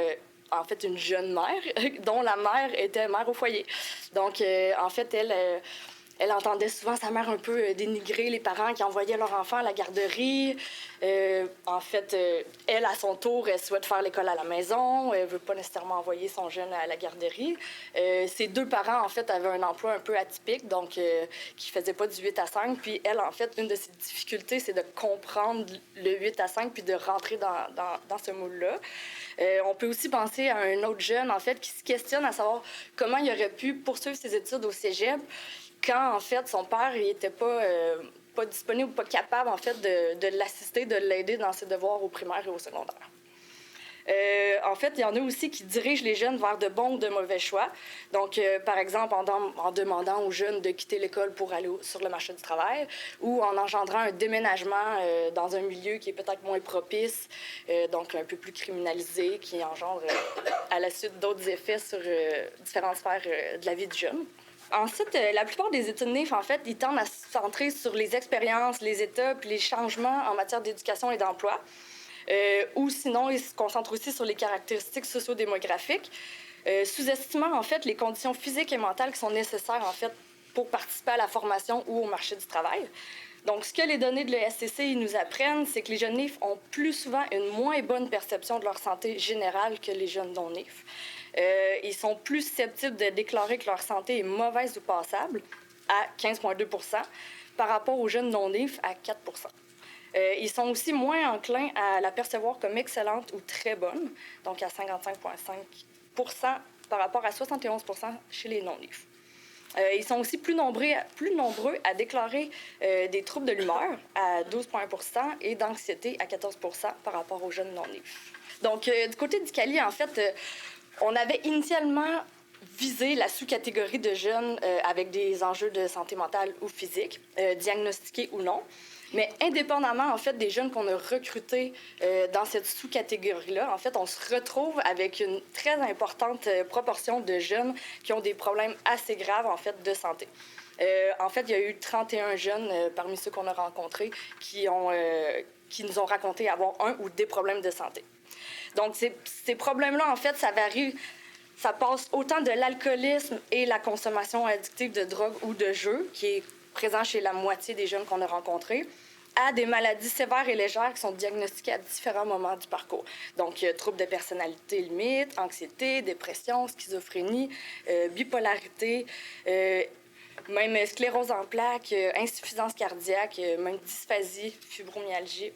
en fait, une jeune mère, dont la mère était mère au foyer. Donc, en fait, elle, Elle entendait souvent sa mère un peu dénigrer les parents qui envoyaient leurs enfants à la garderie. En fait, elle, à son tour, elle souhaite faire l'école à la maison. Elle ne veut pas nécessairement envoyer son jeune à la garderie. Ses deux parents, en fait, avaient un emploi un peu atypique, donc qui ne faisait pas du 8 à 5. Puis elle, en fait, une de ses difficultés, c'est de comprendre le 8 à 5 puis de rentrer dans ce moule-là. On peut aussi penser à un autre jeune, en fait, qui se questionne à savoir comment il aurait pu poursuivre ses études au cégep quand, en fait, son père n'était pas disponible ou pas capable, en fait, de l'assister, de l'aider dans ses devoirs au primaire et au secondaire. En fait, il y en a aussi qui dirigent les jeunes vers de bons ou de mauvais choix. Donc, par exemple, en demandant aux jeunes de quitter l'école pour aller sur le marché du travail ou en engendrant un déménagement dans un milieu qui est peut-être moins propice, donc un peu plus criminalisé, qui engendre à la suite d'autres effets sur différentes sphères de la vie du jeune. Ensuite, la plupart des études NIF, en fait, ils tendent à se centrer sur les expériences, les étapes, les changements en matière d'éducation et d'emploi. Ou sinon, ils se concentrent aussi sur les caractéristiques sociodémographiques, sous-estimant, en fait, les conditions physiques et mentales qui sont nécessaires, en fait, pour participer à la formation ou au marché du travail. Donc, ce que les données de l'ESCC nous apprennent, c'est que les jeunes NIF ont plus souvent une moins bonne perception de leur santé générale que les jeunes non-NIF. Ils sont plus susceptibles de déclarer que leur santé est mauvaise ou passable, à 15,2 % par rapport aux jeunes non-NIF, à 4 %. Ils sont aussi moins enclins à la percevoir comme excellente ou très bonne, donc à 55,5 % par rapport à 71 % chez les non-NIF. Ils sont aussi plus nombreux à déclarer des troubles de l'humeur, à 12,1 % et d'anxiété, à 14 % par rapport aux jeunes non-NIF. Donc, du côté du Cali, en fait, on avait initialement visé la sous-catégorie de jeunes avec des enjeux de santé mentale ou physique, diagnostiqués ou non. Mais indépendamment, en fait, des jeunes qu'on a recrutés dans cette sous-catégorie-là, en fait, on se retrouve avec une très importante proportion de jeunes qui ont des problèmes assez graves, en fait, de santé. En fait, il y a eu 31 jeunes parmi ceux qu'on a rencontrés qui nous ont raconté avoir un ou des problèmes de santé. Donc, ces problèmes-là, en fait, ça varie. Ça passe autant de l'alcoolisme et la consommation addictive de drogue ou de jeux, qui est présent chez la moitié des jeunes qu'on a rencontrés, à des maladies sévères et légères qui sont diagnostiquées à différents moments du parcours. Donc, troubles de personnalité limite, anxiété, dépression, schizophrénie, bipolarité, même sclérose en plaques, insuffisance cardiaque, même dysphasie, fibromyalgie,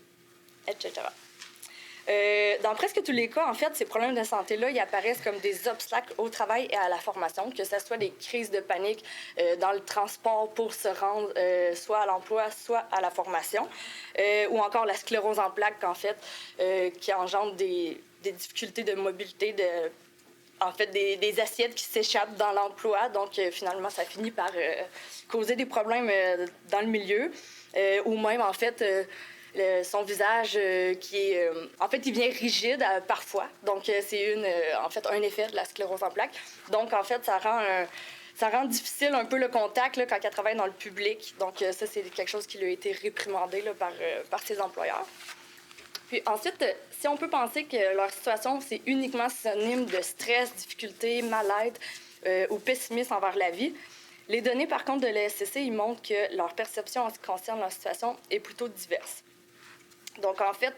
etc. Dans presque tous les cas, en fait, ces problèmes de santé-là, ils apparaissent comme des obstacles au travail et à la formation, que ce soit des crises de panique dans le transport pour se rendre soit à l'emploi, soit à la formation, ou encore la sclérose en plaques, en fait, qui engendre des difficultés de mobilité, en fait, des assiettes qui s'échappent dans l'emploi. Donc, finalement, ça finit par causer des problèmes dans le milieu, ou même, en fait... son visage qui est... en fait, il vient rigide parfois. Donc, c'est en fait un effet de la sclérose en plaques. Donc, en fait, ça rend difficile un peu le contact là, quand elle travaille dans le public. Donc, ça, c'est quelque chose qui lui a été réprimandé là, par ses employeurs. Puis ensuite, si on peut penser que leur situation, c'est uniquement synonyme de stress, difficulté, mal-être ou pessimisme envers la vie, les données, par contre, de l'ESCC, ils montrent que leur perception en ce qui concerne leur situation est plutôt diverse. Donc, en fait,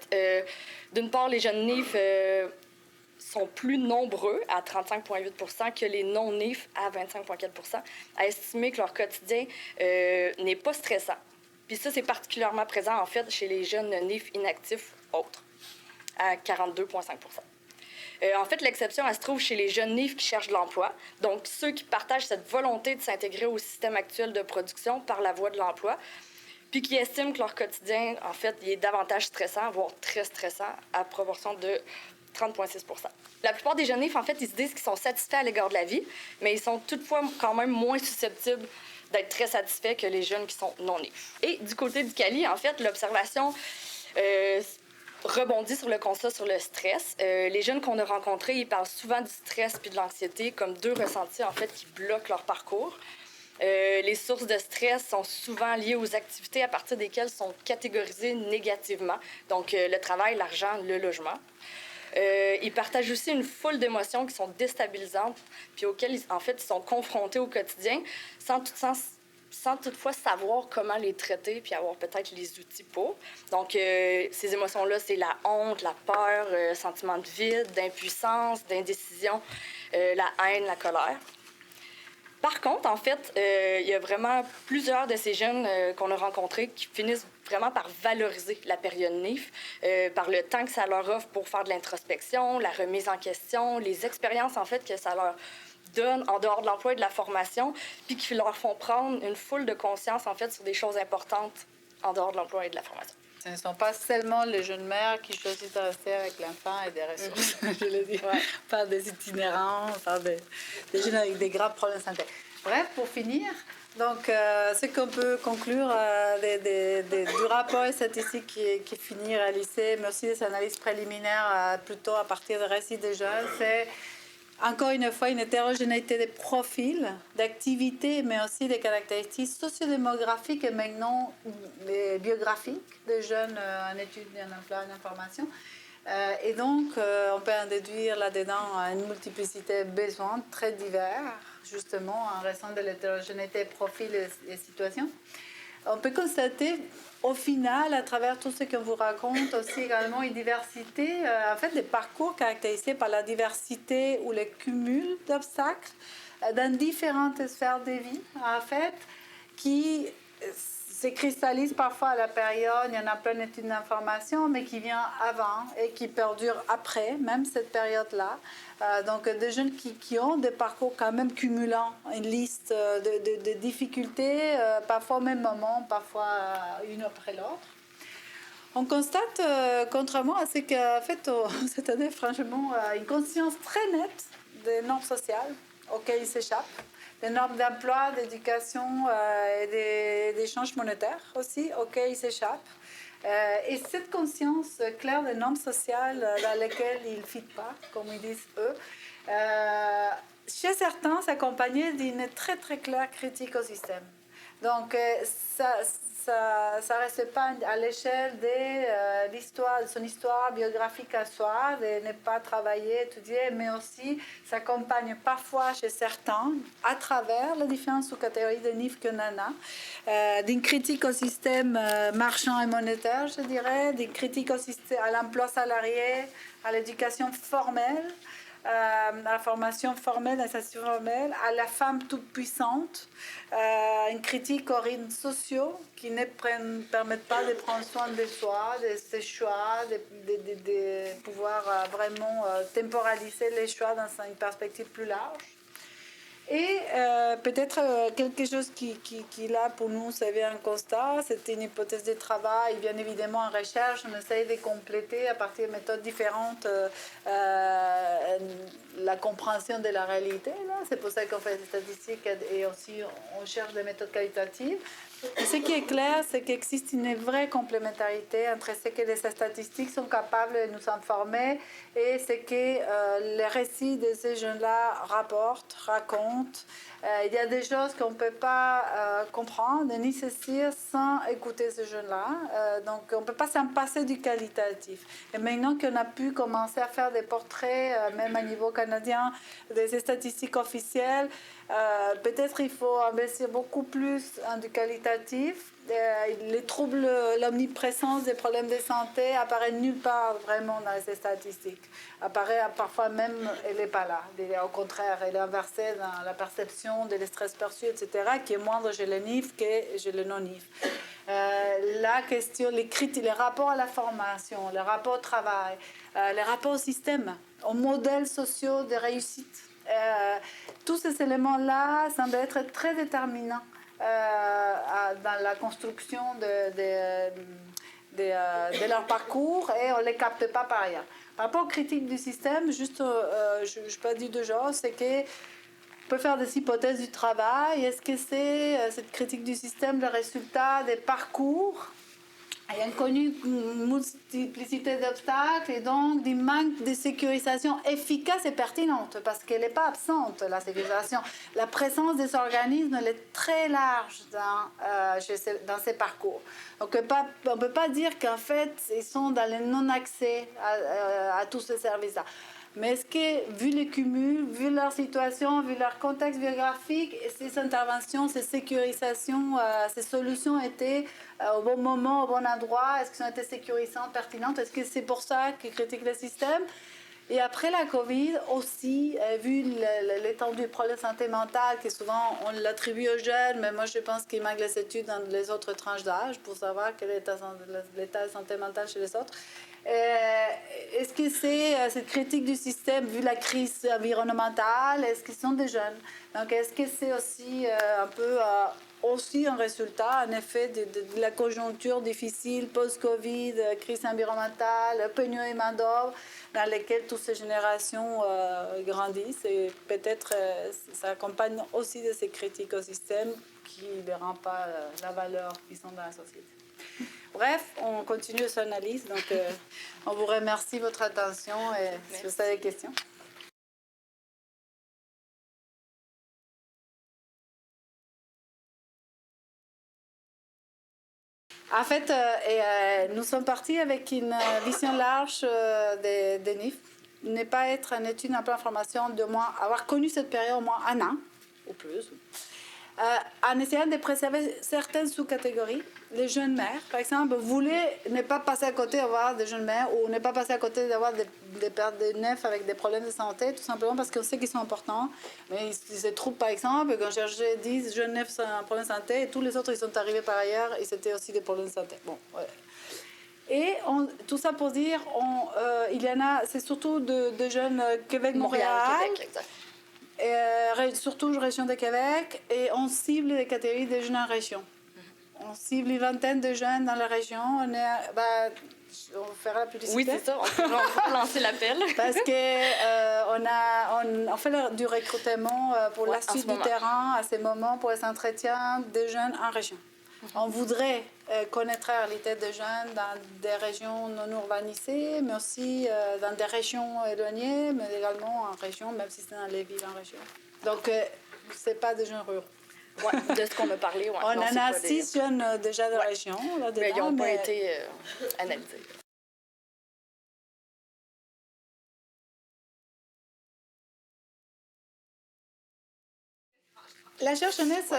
d'une part, les jeunes NIF sont plus nombreux, à 35,8 % que les non-NIF, à 25,4 % à estimer que leur quotidien n'est pas stressant. Puis ça, c'est particulièrement présent, en fait, chez les jeunes NIF inactifs autres, à 42,5 % En fait, l'exception, elle se trouve chez les jeunes NIF qui cherchent de l'emploi, donc ceux qui partagent cette volonté de s'intégrer au système actuel de production par la voie de l'emploi, puis qui estiment que leur quotidien, en fait, il est davantage stressant, voire très stressant, à proportion de 30,6 % La plupart des jeunes NIF, en fait, ils se disent qu'ils sont satisfaits à l'égard de la vie, mais ils sont toutefois quand même moins susceptibles d'être très satisfaits que les jeunes qui sont non-NIF. Et du côté du Cali, en fait, l'observation rebondit sur le constat sur le stress. Les jeunes qu'on a rencontrés, ils parlent souvent du stress puis de l'anxiété comme deux ressentis, en fait, qui bloquent leur parcours. Les sources de stress sont souvent liées aux activités à partir desquelles sont catégorisées négativement, donc le travail, l'argent, le logement. Ils partagent aussi une foule d'émotions qui sont déstabilisantes puis auxquelles, en fait, ils sont confrontés au quotidien sans sans toutefois savoir comment les traiter puis avoir peut-être les outils pour. Donc, ces émotions-là, c'est la honte, la peur, sentiment de vide, d'impuissance, d'indécision, la haine, la colère. Par contre, en fait, il y a vraiment plusieurs de ces jeunes qu'on a rencontrés qui finissent vraiment par valoriser la période NIF, par le temps que ça leur offre pour faire de l'introspection, la remise en question, les expériences, en fait, que ça leur donne en dehors de l'emploi et de la formation, puis qui leur font prendre une foule de conscience, en fait, sur des choses importantes en dehors de l'emploi et de la formation. Ce ne sont pas seulement les jeunes mères qui choisissent de rester avec l'enfant et des ressources, je le dis, par des itinérants, par des jeunes avec des graves problèmes de santé. Bref, pour finir, donc, ce qu'on peut conclure du rapport statistique qui finit réalisé, mais aussi des analyses préliminaires plutôt à partir des récits des jeunes, c'est encore une fois une hétérogénéité des profils, d'activités, mais aussi des caractéristiques sociodémographiques et maintenant biographiques des jeunes en études, en emploi, en information. Et donc, on peut en déduire là-dedans une multiplicité de besoins très divers, justement en raison de l'hétérogénéité des profils et situations. On peut constater, au final, à travers tout ce qu'on vous raconte, aussi également une diversité, en fait, des parcours caractérisés par la diversité ou le cumul d'obstacles dans différentes sphères de vie, en fait, qui se cristallise parfois à la période, il y en a plein d'études d'information, mais qui vient avant et qui perdure après, même cette période-là. Donc, des jeunes qui ont des parcours quand même cumulant une liste de difficultés, parfois au même moment, parfois une après l'autre. On constate, contrairement à ce qu'a fait cette année, franchement, une conscience très nette des normes sociales auxquelles ils s'échappent, des normes d'emploi, d'éducation et d'échanges monétaires aussi auxquels ils s'échappent. Et cette conscience claire des normes sociales dans lesquelles ils ne fitent pas, comme ils disent eux, chez certains s'accompagnait d'une très très claire critique au système. Donc ça reste pas à l'échelle de l'histoire, de son histoire biographique à soi, de ne pas travailler, étudier, mais aussi s'accompagne parfois chez certains, à travers les différentes sous-catégories de NIF qu'on en a, d'une critique au système marchand et monétaire, je dirais, d'une critique au système, à l'emploi salarié, à l'éducation formelle, à la formation formelle, à la formelle, à la femme toute puissante, une critique aux rythmes sociaux qui ne permettent pas de prendre soin de soi, de ses choix, de pouvoir vraiment temporaliser les choix dans une perspective plus large. Et peut-être quelque chose qui là, pour nous, ça vient un constat, c'était une hypothèse de travail, bien évidemment en recherche, on essaye de compléter à partir de méthodes différentes la compréhension de la réalité. Là. C'est pour ça qu'on fait des statistiques et aussi on cherche des méthodes qualitatives. Et ce qui est clair, c'est qu'il existe une vraie complémentarité entre ce que les statistiques sont capables de nous informer et ce que les récits de ces jeunes-là rapportent, racontent. Il y a des choses qu'on ne peut pas comprendre ni saisir sans écouter ces jeunes-là. Donc, on ne peut pas s'en passer du qualitatif. Et maintenant qu'on a pu commencer à faire des portraits, même à niveau canadien, des statistiques officielles, peut-être il faut investir beaucoup plus en du qualitatif. Les troubles, l'omniprésence des problèmes de santé apparaît nulle part vraiment dans ces statistiques. Apparaît parfois même, elle n'est pas là. Au contraire, elle est inversée dans la perception de l'estress perçu, etc., qui est moindre chez les NIF que chez les non-NIF. La question, les rapports à la formation, les rapports au travail, les rapports au système, aux modèles sociaux de réussite. Tous ces éléments-là semblent être très déterminants dans la construction de leur parcours et on ne les capte pas par ailleurs. Par rapport aux critiques du système, juste, je peux dire deux choses, c'est que on peut faire des hypothèses du travail. Est-ce que c'est cette critique du système le résultat des parcours ayant connu une multiplicité d'obstacles et donc du manque de sécurisation efficace et pertinente parce qu'elle n'est pas absente, la sécurisation. La présence des organismes elle est très large dans ces parcours. Donc on ne peut pas dire qu'en fait ils sont dans le non-accès à tous ces services-là. Mais est-ce que, vu les cumuls, vu leur situation, vu leur contexte biographique, ces interventions, ces sécurisations, ces solutions étaient au bon moment, au bon endroit? Est-ce qu'elles ont été sécurisantes, pertinentes? Est-ce que c'est pour ça qu'ils critiquent le système? Et après la COVID aussi, vu l'étendue du problème de santé mentale, qui souvent on l'attribue aux jeunes, mais moi je pense qu'il manque les études dans les autres tranches d'âge pour savoir quel est l'état de santé mentale chez les autres. Est-ce que c'est cette critique du système, vu la crise environnementale, est-ce qu'ils sont des jeunes? Donc est-ce que c'est aussi un peu aussi un résultat, en effet, de la conjoncture difficile, post-Covid, crise environnementale, pénurie de main-d'œuvre, dans lesquelles toutes ces générations grandissent. Et peut-être ça accompagne aussi de ces critiques au système qui ne leur rendent pas la valeur qu'ils sont dans la société. Bref, on continue cette analyse. Donc, on vous remercie de votre attention et si vous avez des questions. En fait, nous sommes partis avec une vision large des NIF. Ne pas être en étude en pleine formation, de moins avoir connu cette période au moins un an ou plus. En essayant de préserver certaines sous-catégories. Les jeunes mères, par exemple, voulaient ne pas passer à côté d'avoir des jeunes mères ou ne pas passer à côté d'avoir des pères de neufs avec des problèmes de santé, tout simplement parce qu'on sait qu'ils sont importants. Mais ils se trouvent, par exemple, quand j'ai cherché 10 jeunes neufs sans problème de santé, et tous les autres, ils sont arrivés par ailleurs et c'était aussi des problèmes de santé. Bon, ouais. Et tout ça pour dire, il y en a, c'est surtout de jeunes Québec-Montréal. Québec, exact. Surtout région de Québec, et on cible les catégories des jeunes en région. On cible une vingtaine de jeunes dans la région. On fera la publicité. Oui, c'est ça. On peut lancer l'appel. Parce que on fait du recrutement pour la suite du terrain à ces moments, pour les entretiens des jeunes en région. On voudrait connaître la réalité des jeunes dans des régions non urbanisées, mais aussi dans des régions éloignées, mais également en région, même si c'est dans les villes en région. Donc, ce n'est pas des jeunes ruraux. Ouais, de ce qu'on a parlé. Ouais. On en a 6 jeunes déjà de région. Mais ils n'ont pas été analysés. La recherche jeunesse,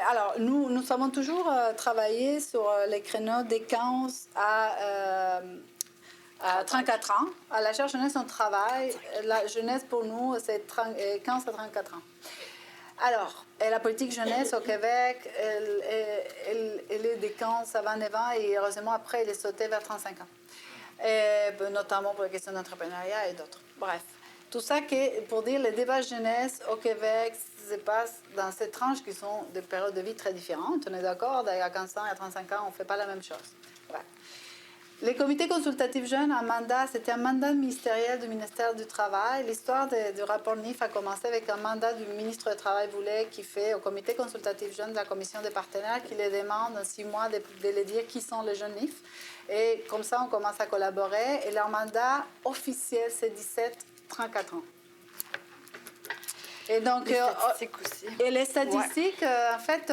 alors nous avons toujours travaillé sur les créneaux des 15 à 34 ans. À la recherche jeunesse, on travaille. La jeunesse, pour nous, c'est 15 à 34 ans. Alors, la politique jeunesse au Québec, elle est des 15 à 29 ans et heureusement, après, elle est sautée vers 35 ans. Notamment pour les questions d'entrepreneuriat et d'autres. Bref. Tout ça pour dire les débats jeunesse au Québec se passent dans ces tranches qui sont des périodes de vie très différentes. On est d'accord, à 15 ans et à 35 ans, on ne fait pas la même chose. Bref. Les comités consultatifs jeunes, c'était un mandat ministériel du ministère du Travail. L'histoire du rapport NIF a commencé avec un mandat du ministre du Travail Boulet qui fait au comité consultatif jeunes de la commission des partenaires qui les demande en 6 mois de les dire qui sont les jeunes NIF. Et comme ça, on commence à collaborer. Et leur mandat officiel, c'est 17-34 ans. Et donc, les statistiques aussi. Et les statistiques, en fait,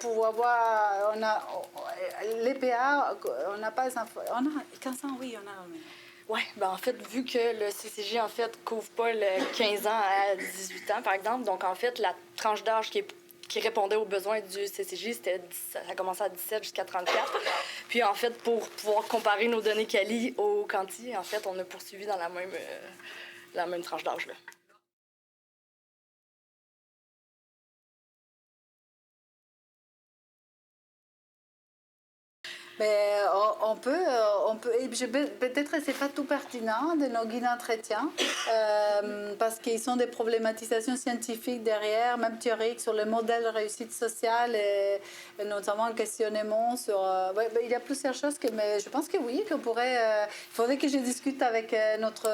pour avoir, l'EPA, on n'a pas les infos. On a 15 ans, oui, on a. Oui, en fait, vu que le CCJ, en fait, couvre pas le 15 ans à 18 ans, par exemple, donc, en fait, la tranche d'âge qui répondait aux besoins du CCJ, ça a commencé à 17 jusqu'à 34. Puis, en fait, pour pouvoir comparer nos données Cali au Canti, en fait, on a poursuivi dans la même tranche d'âge, là. Mais on peut peut-être c'est pas tout pertinent de nos guides d'entretien parce qu'ils sont des problématisations scientifiques derrière, même théoriques, sur le modèle de réussite sociale et notamment un questionnement sur. Il y a plusieurs choses mais je pense que oui, qu'on pourrait. Il faudrait que je discute avec notre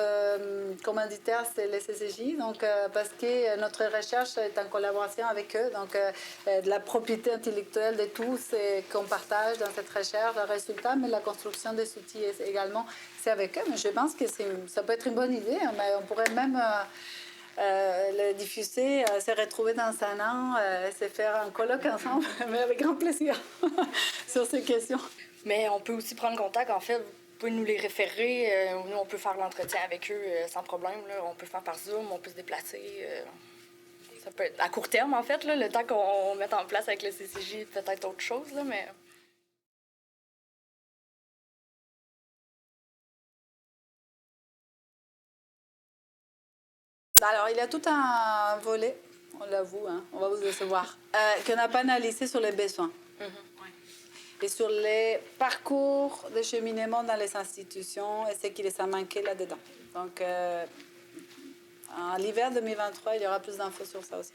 commanditaire, c'est le CCJ, donc parce que notre recherche est en collaboration avec eux, donc de la propriété intellectuelle de tous et qu'on partage dans cette recherche. Le résultat, mais la construction des outils également, c'est avec eux. Mais je pense que ça peut être une bonne idée. Mais on pourrait même le diffuser, se retrouver dans un an, se faire un colloque ensemble, mais avec grand plaisir sur ces questions. Mais on peut aussi prendre contact, en fait. pouvez nous les référer. Nous, on peut faire l'entretien avec eux sans problème. Là. On peut le faire par Zoom, on peut se déplacer. Ça peut être à court terme, en fait, là, le temps qu'on mette en place avec le CCJ, peut-être autre chose, là, mais... Alors, il y a tout un volet, on l'avoue, hein, on va vous recevoir, qu'on n'a pas analysé sur les besoins et sur les parcours de cheminement dans les institutions et ce qui les a manqué là-dedans. Donc, en l'hiver 2023, il y aura plus d'infos sur ça aussi.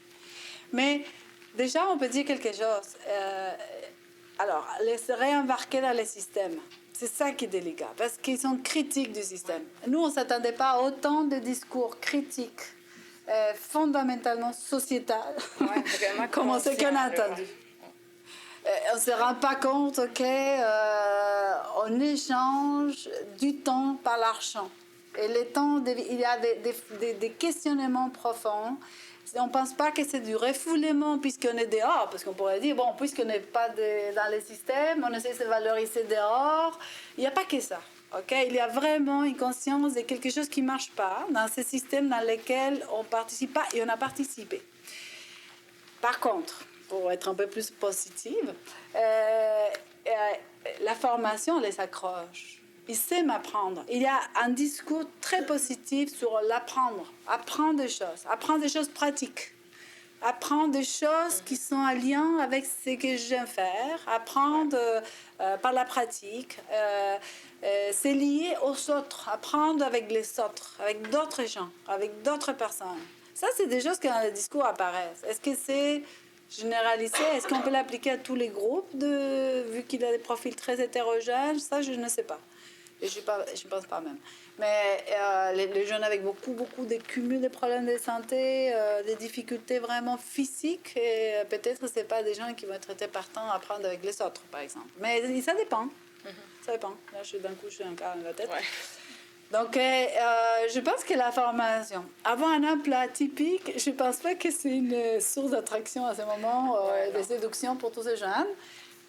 Mais déjà, on peut dire quelque chose. Alors, les réembarquer dans les systèmes, c'est ça qui est délicat, parce qu'ils sont critiques du système. Nous, on ne s'attendait pas à autant de discours critiques, fondamentalement sociétales, comme ce qu'on a entendu. On ne se rend pas compte qu'on échange du temps par l'argent. Et le temps, il y a des questionnements profonds. On ne pense pas que c'est du refoulement puisqu'on est dehors, parce qu'on pourrait dire, bon, puisqu'on n'est pas dans les systèmes, on essaie de se valoriser dehors. Il n'y a pas que ça. Okay? Il y a vraiment une conscience de quelque chose qui ne marche pas dans ces systèmes dans lesquels on ne participe pas et on a participé. Par contre, pour être un peu plus positive, la formation les accroche. Ils savent m'apprendre. Il y a un discours très positif sur l'apprendre. Apprendre des choses pratiques. Apprendre des choses qui sont en lien avec ce que j'aime faire. Apprendre par la pratique. C'est lié aux autres. Apprendre avec les autres, avec d'autres gens, avec d'autres personnes. Ça, c'est des choses qui dans le discours apparaissent. Est-ce que c'est généralisé? Est-ce qu'on peut l'appliquer à tous les groupes, vu qu'il a des profils très hétérogènes? Ça, je ne sais pas. Et je ne pense pas même. Mais les jeunes avec beaucoup de cumul de problèmes de santé, des difficultés vraiment physiques, et peut-être que ce n'est pas des gens qui vont être traités par temps à apprendre avec les autres, par exemple. Mais ça dépend. Ça dépend. Là, d'un coup, je suis un cas dans la tête. Ouais. Donc, je pense que la formation, avoir un emploi typique, je ne pense pas que c'est une source d'attraction à ce moment, de séduction pour tous ces jeunes.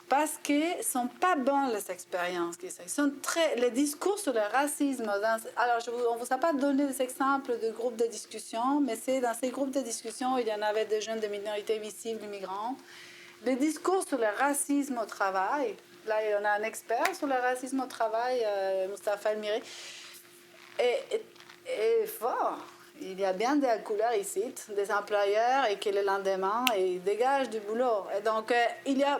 Parce qu'ils ne sont pas bons, les expériences. Ils sont les discours sur le racisme. Alors, on ne vous a pas donné des exemples de groupes de discussion, mais c'est dans ces groupes de discussion, il y en avait des jeunes de minorités visibles, immigrants. Les discours sur le racisme au travail. Là, on a un expert sur le racisme au travail, Moustapha Elmiri. Et fort. Il y a bien des couleurs ici, des employeurs, et que le lendemain, ils dégagent du boulot. Et donc, il y a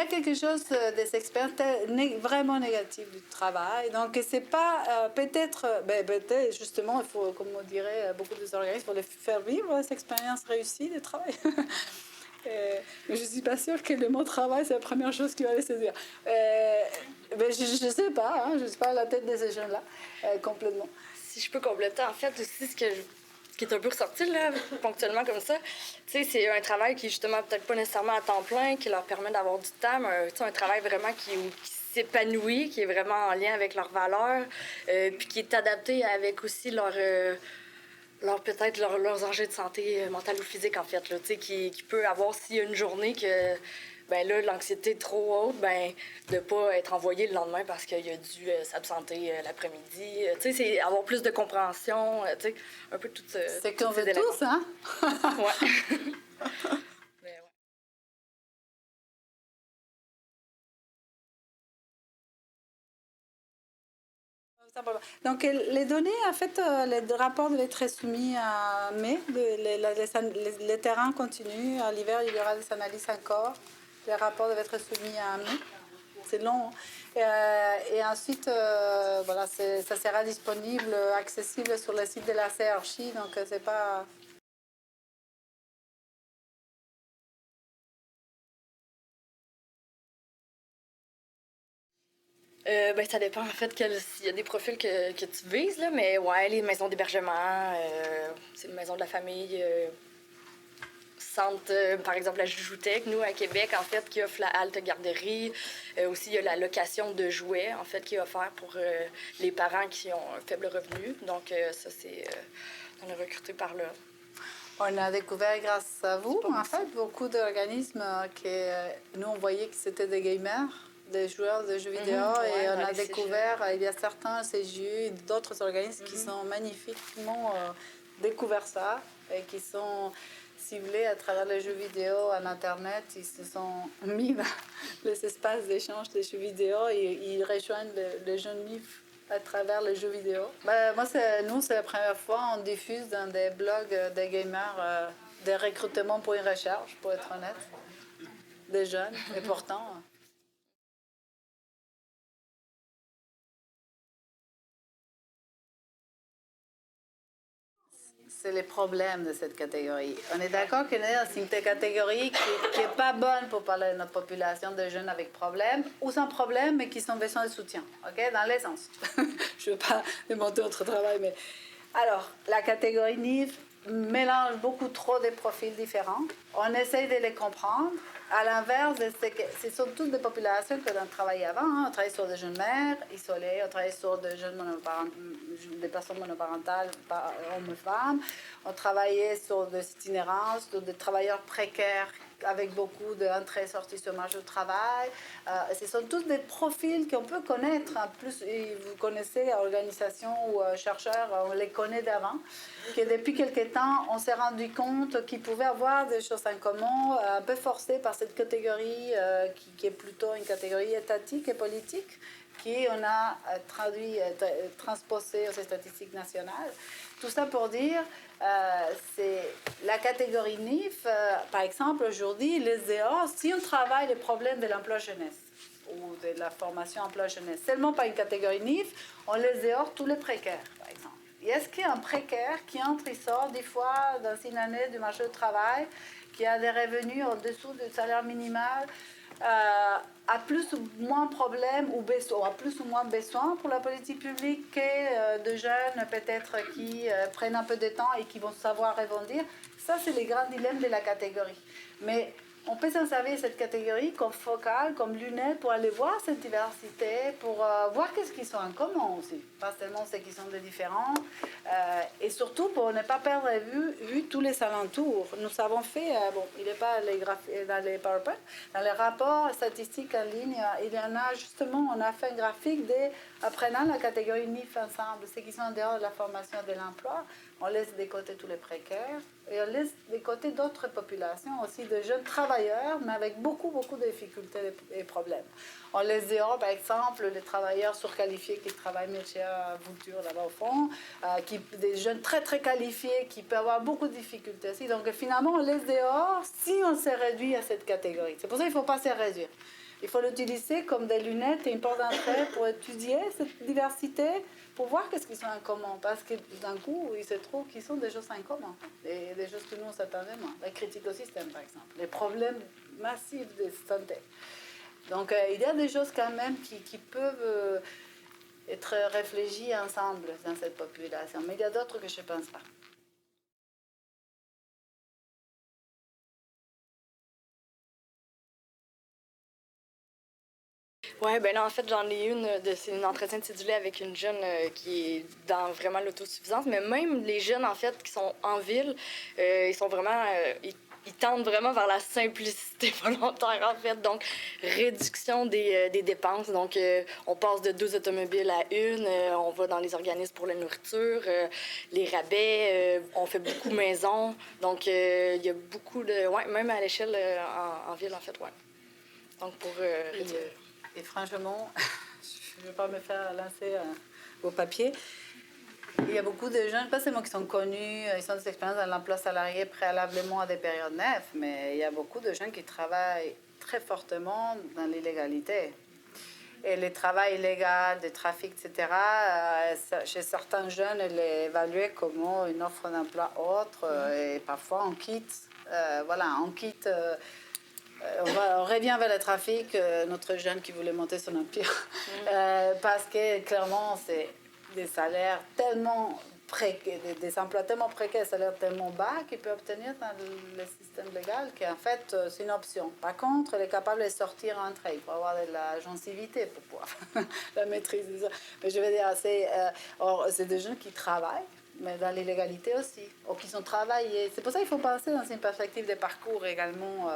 quelque chose des experts vraiment négatifs du travail. Donc, c'est pas peut-être justement, il faut, comme on dirait, beaucoup des organismes, il faut les faire vivre, cette expérience réussie de travail. Mais je ne suis pas sûre que le mot travail, c'est la première chose qui va les saisir. Mais je ne sais pas, hein, je ne suis pas à la tête de ces jeunes-là, complètement. Si je peux compléter, en fait, aussi, ce qui est un peu ressorti, là, ponctuellement comme ça, tu sais, c'est un travail qui est justement peut-être pas nécessairement à temps plein, qui leur permet d'avoir du temps, mais un travail vraiment qui s'épanouit, qui est vraiment en lien avec leurs valeurs, puis qui est adapté avec aussi peut-être leurs enjeux de santé mentale ou physique, en fait, là, qui peut avoir, s'il y a une journée que ben là, l'anxiété est trop haute, ben de ne pas être envoyé le lendemain parce qu'il a dû s'absenter l'après-midi. Tu sais, c'est avoir plus de compréhension, tu sais, un peu tout ça. C'est qu'on veut tous, hein? Ouais. Donc, les données, en fait, les rapports devaient être soumis à mai. Les terrains continuent. À l'hiver, il y aura des analyses encore. Les rapports devaient être soumis à mai. C'est long. Et ensuite, voilà, ça sera disponible, accessible sur le site de la CRJ. Donc, c'est pas... Ben, ça dépend, en fait, s'il y a des profils que tu vises, là, mais ouais, les maisons d'hébergement, c'est une maison de la famille, centre, par exemple, la Jujoutech, nous, à Québec, en fait, qui offre la halte garderie. Aussi, il y a la location de jouets, en fait, qui est offert pour les parents qui ont un faible revenu. Donc, ça, on est recruté par là. On a découvert, grâce à vous, en fait, beaucoup d'organismes que nous, on voyait que c'était des gamers. des joueurs de jeux vidéo Ouais, et on dans a les découvert, il y a certains CGU et d'autres organismes qui sont magnifiquement découvert ça et qui sont ciblés à travers les jeux vidéo en Internet. Ils se sont mis dans les espaces d'échange des jeux vidéo et ils rejoignent les jeunes livres à travers les jeux vidéo. Moi, c'est la première fois on diffuse dans des blogs des gamers des recrutements pour une recherche, pour être honnête, des jeunes. Et pourtant, c'est les problèmes de cette catégorie. On est d'accord que c'est une catégorie qui n'est pas bonne pour parler de notre population de jeunes avec problèmes ou sans problème, mais qui ont besoin de soutien, ok, dans les sens. Je ne veux pas démonter notre travail, mais... Alors, la catégorie NIF mélange beaucoup trop de profils différents. On essaye de les comprendre. À l'inverse, ce sont toutes des populations que l'on travaillait avant. Hein. On travaille sur des jeunes mères isolées, on travaille sur des des personnes monoparentales, hommes et femmes. On travaillait sur des itinérances, sur des travailleurs précaires avec beaucoup d'entrées et sorties sur le marché du travail. Ce sont tous des profils qu'on peut connaître. En plus, vous connaissez organisations ou chercheurs, on les connaît d'avant. Que depuis quelques temps, on s'est rendu compte qu'ils pouvaient avoir des choses en commun, un peu forcées par cette catégorie qui est plutôt une catégorie étatique et politique, qui on a transposé aux statistiques nationales. Tout ça pour dire, c'est la catégorie NIF, par exemple, aujourd'hui, les EO, si on travaille les problèmes de l'emploi jeunesse ou de la formation emploi jeunesse, seulement pas une catégorie NIF, on les éhore tous les précaires, par exemple. Et est-ce qu'il y a un précaire qui entre et sort des fois dans une année du marché du travail, qui a des revenus en dessous du salaire minimal, a plus ou moins problème ou a plus ou moins besoin pour la politique publique que de jeunes peut-être qui prennent un peu de temps et qui vont savoir rebondir. Ça, c'est les grands dilemmes de la catégorie. Mais on peut s'en servir de cette catégorie comme focale, comme lunette pour aller voir cette diversité, pour voir qu'est-ce qu'ils sont en commun aussi. Pas seulement ceux qui sont des différents. Et surtout pour ne pas perdre vue tous les alentours. Nous avons fait, il n'est pas dans les PowerPoint, dans les rapports statistiques en ligne, il y en a justement, on a fait un graphique apprenant la catégorie NIF ensemble, ceux qui sont en dehors de la formation et de l'emploi. On laisse de côté tous les précaires et on laisse de côté d'autres populations aussi, de jeunes travailleurs, mais avec beaucoup, beaucoup de difficultés et problèmes. On laisse dehors, par exemple, les travailleurs surqualifiés qui travaillent métier à Vouture, là-bas au fond, des jeunes très, très qualifiés qui peuvent avoir beaucoup de difficultés aussi. Donc finalement, on laisse dehors si on s'est réduit à cette catégorie. C'est pour ça qu'il ne faut pas se réduire. Il faut l'utiliser comme des lunettes et une porte d'entrée pour étudier cette diversité, pour voir qu'est-ce qu'ils sont en commun. Parce que d'un coup, il se trouve qu'ils sont des choses en commun. Des choses que nous, on s'attendait moins. La critique au système, par exemple. Les problèmes massifs de santé. Donc, il y a des choses quand même qui peuvent être réfléchies ensemble dans cette population. Mais il y a d'autres que je ne pense pas. Oui, ben là, en fait, j'en ai c'est une entretien de cédulé avec une jeune qui est dans vraiment l'autosuffisance, mais même les jeunes, en fait, qui sont en ville, ils sont vraiment... ils tendent vraiment vers la simplicité volontaire, en fait. Donc, réduction des dépenses. Donc, on passe de 2 automobiles à une. On va dans les organismes pour la nourriture, les rabais. On fait beaucoup maison. Donc, il y a beaucoup de... Ouais, même à l'échelle en ville, en fait, ouais. Donc, pour réduire... Et franchement, je ne vais pas me faire lancer au papier. Il y a beaucoup de jeunes, pas seulement qui sont connus, ils ont des expériences dans l'emploi salarié préalablement à des périodes neuves, mais il y a beaucoup de jeunes qui travaillent très fortement dans l'illégalité. Et le travail illégal, le trafic, etc., chez certains jeunes, elle est évaluée comme une offre d'emploi autre, et parfois on quitte. On quitte. On revient vers le trafic, notre jeune qui voulait monter son empire, parce que clairement, c'est des salaires tellement précaires, des emplois tellement précaires, des salaires tellement bas qu'il peut obtenir dans le système légal qu'en fait, c'est une option. Par contre, il est capable de sortir et entrer. Il faut avoir de la gencivité pour pouvoir la maîtrise de ça. Mais je veux dire, c'est des jeunes qui travaillent, mais dans l'illégalité aussi, ou qui sont travaillés. C'est pour ça qu'il faut penser dans une perspective de parcours également.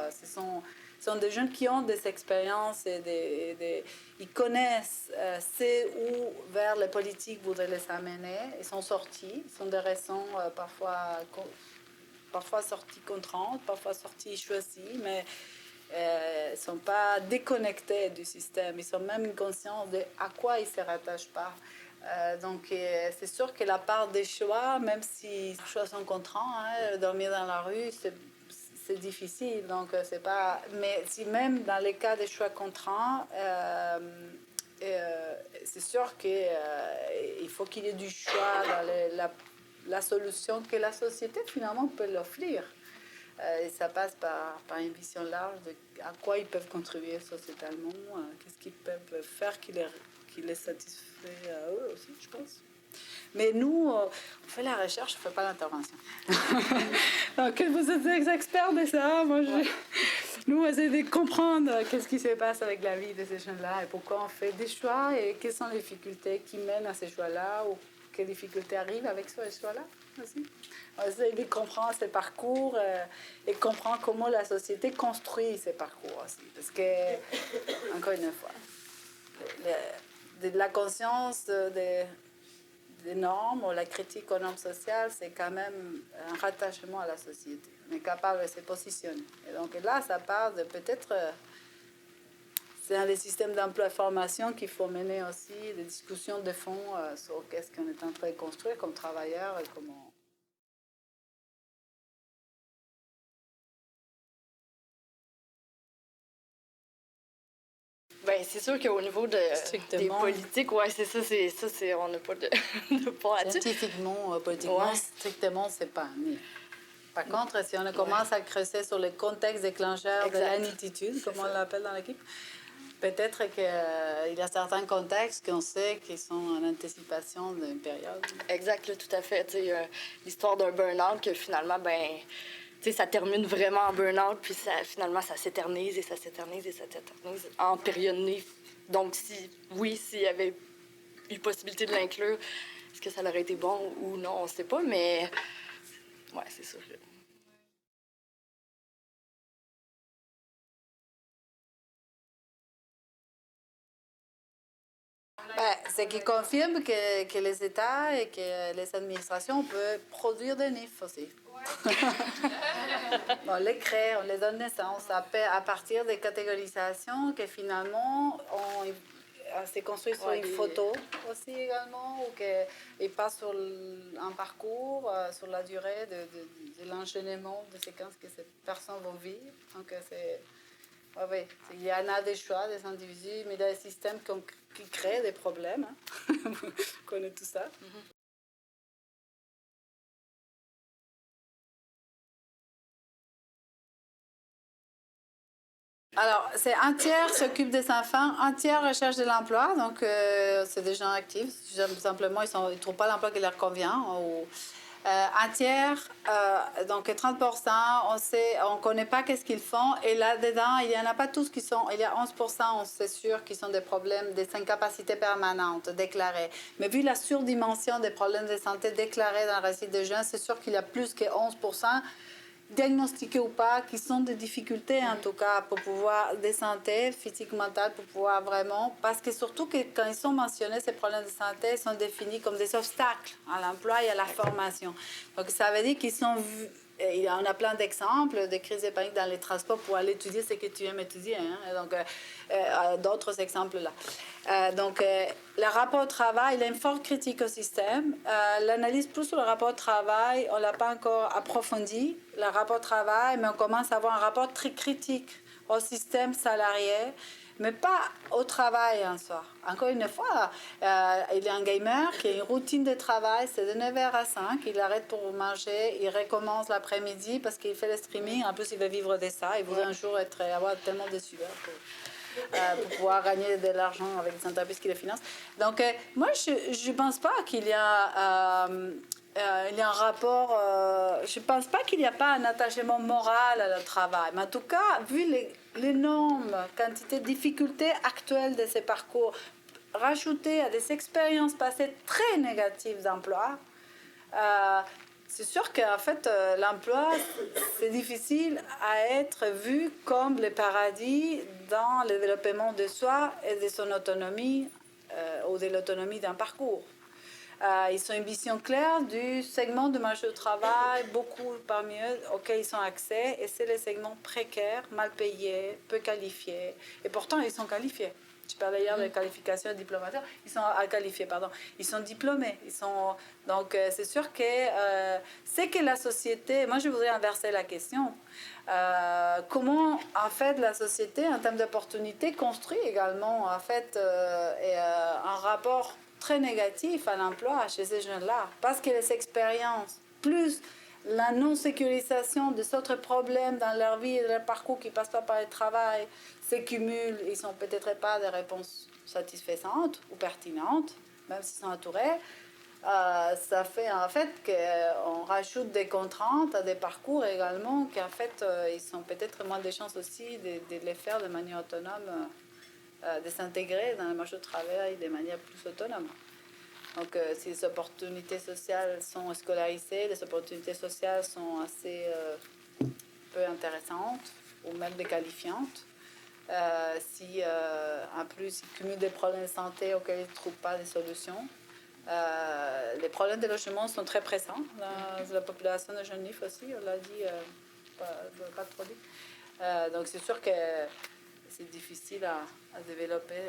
Ce sont des jeunes qui ont des expériences et ils connaissent c'est où vers les politiques voudraient les amener. Ils sont sortis, ils sont des raisons parfois sorties contraintes, parfois sorties choisies, mais ils ne sont pas déconnectés du système. Ils sont même conscients de à quoi ils ne se rattachent pas. Donc, c'est sûr que la part des choix, même si les choix sont contraints, dormir dans la rue, c'est difficile. Donc, c'est pas... Mais si même dans les cas des choix contraints, c'est sûr qu'il faut qu'il y ait du choix dans la solution que la société, finalement, peut l'offrir. Et ça passe par une vision large de à quoi ils peuvent contribuer sociétalement, qu'est-ce qu'ils peuvent faire qui les satisfait à eux aussi, je pense. Mais nous, on fait la recherche, on ne fait pas l'intervention. Donc, vous êtes des experts de ça. Nous, on essaie de comprendre qu'est-ce qui se passe avec la vie de ces jeunes-là et pourquoi on fait des choix et quelles sont les difficultés qui mènent à ces choix-là ou quelles difficultés arrivent avec ces choix-là aussi. On essaie de comprendre ces parcours et comprendre comment la société construit ces parcours aussi. Parce que, encore une fois, la conscience des normes ou la critique aux normes sociales, c'est quand même un rattachement à la société. On est capable de se positionner. Et donc là, ça part de peut-être... c'est dans les systèmes d'emploi et formation qu'il faut mener aussi des discussions de fond sur qu'est-ce qu'on est en train de construire comme travailleurs et comment... Ben, c'est sûr qu'au niveau des politiques, ouais, c'est ça, on n'a pas de point là-dessus. Scientifiquement, politiquement, ouais. Strictement, c'est pas né. Par contre, si on commence à creuser sur les contextes déclencheurs de l'inaptitude, comme on l'appelle dans l'équipe, peut-être qu'il y a certains contextes qu'on sait qui sont en anticipation d'une période. Exact, là, tout à fait. L'histoire d'un burn-out que finalement, ça termine vraiment en burn-out, puis finalement, ça s'éternise et ça s'éternise et ça s'éternise en période née. Donc, s'il y avait eu possibilité de l'inclure, est-ce que ça aurait été bon ou non, on ne sait pas, mais ouais, c'est sûr. Ce qui confirme que les États et que les administrations peuvent produire des NIF aussi. On les crée, on les donne naissance à partir des catégorisations que finalement c'est construit sur une photo aussi également, ou qu'ils passent sur un parcours, sur la durée de l'enchaînement de séquences que ces personnes vont vivre. Donc oui, il y en a des choix des individus, mais il y a des systèmes qui créent des problèmes. On connaît tout ça. Alors, c'est un tiers s'occupe des enfants, un tiers recherche de l'emploi. Donc, c'est des gens actifs. Simplement, ils ne trouvent pas l'emploi qui leur convient. Un tiers, donc 30%, on ne connaît pas qu'est-ce qu'ils font. Et là-dedans, il n'y en a pas tous qui sont... Il y a 11%, on sait sûr, qui sont des problèmes, des incapacités permanentes déclarées. Mais vu la surdimension des problèmes de santé déclarés dans le récit des jeunes, c'est sûr qu'il y a plus que 11%. Diagnostiqués ou pas, qui sont des difficultés en tout cas pour pouvoir, des santé physique, mentale, pour pouvoir vraiment, parce que surtout que quand ils sont mentionnés, ces problèmes de santé, ils sont définis comme des obstacles à l'emploi et à la formation. Donc ça veut dire qu'ils sont vus. Et on a plein d'exemples de crises de panique dans les transports pour aller étudier ce que tu aimes étudier. Donc, d'autres exemples là. Donc, le rapport au travail, il y a une forte critique au système. L'analyse plus sur le rapport au travail, on ne l'a pas encore approfondi, le rapport au travail, mais on commence à avoir un rapport très critique au système salarié, mais pas au travail en soi. Encore une fois, il y a un gamer qui a une routine de travail, c'est de 9h à 5, il arrête pour manger, il recommence l'après-midi parce qu'il fait le streaming, en plus il veut vivre de ça, il voudrait un jour avoir tellement de sueur pour pouvoir gagner de l'argent avec les entreprises qui les financent. Donc, moi, je ne pense pas qu'il y a... il y a un rapport, je ne pense pas qu'il n'y a pas un attachement moral à le travail. Mais en tout cas, vu l'énorme quantité de difficultés actuelles de ces parcours, rajoutées à des expériences passées très négatives d'emploi, c'est sûr qu'en fait, l'emploi, c'est difficile à être vu comme le paradis dans le développement de soi et de son autonomie ou de l'autonomie d'un parcours. Ils ont une vision claire du segment de marché du travail, beaucoup parmi eux auxquels ils ont accès, et c'est les segments précaires, mal payés, peu qualifiés, et pourtant ils sont qualifiés. Je parlais hier des qualifications de diplômateurs, ils sont qualifiés, pardon, ils sont diplômés, donc c'est sûr que c'est que la société, moi je voudrais inverser la question, comment en fait la société en termes d'opportunités construit également en fait un rapport très négatif à l'emploi chez ces jeunes-là, parce que les expériences, plus la non-sécurisation des autres problèmes dans leur vie et dans leur parcours qui ne passent pas par le travail, se cumulent, ils n'ont peut-être pas des réponses satisfaisantes ou pertinentes, même s'ils sont entourés. Ça fait en fait qu'on rajoute des contraintes à des parcours également, qu'en fait, ils ont peut-être moins de chances aussi de les faire de manière autonome, de s'intégrer dans le marché du travail de manière plus autonome. Donc, si les opportunités sociales sont scolarisées, les opportunités sociales sont assez peu intéressantes ou même déqualifiantes. Si en plus ils cumulent des problèmes de santé auxquels ils ne trouvent pas de solutions. Les problèmes de logement sont très pressants dans la population de Genève aussi, on l'a dit, pas trop dit. Donc c'est sûr que c'est difficile à développer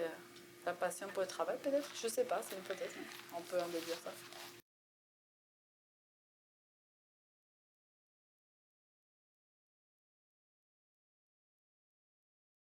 la passion pour le travail, peut-être. Je ne sais pas, c'est une hypothèse. On peut en dire ça.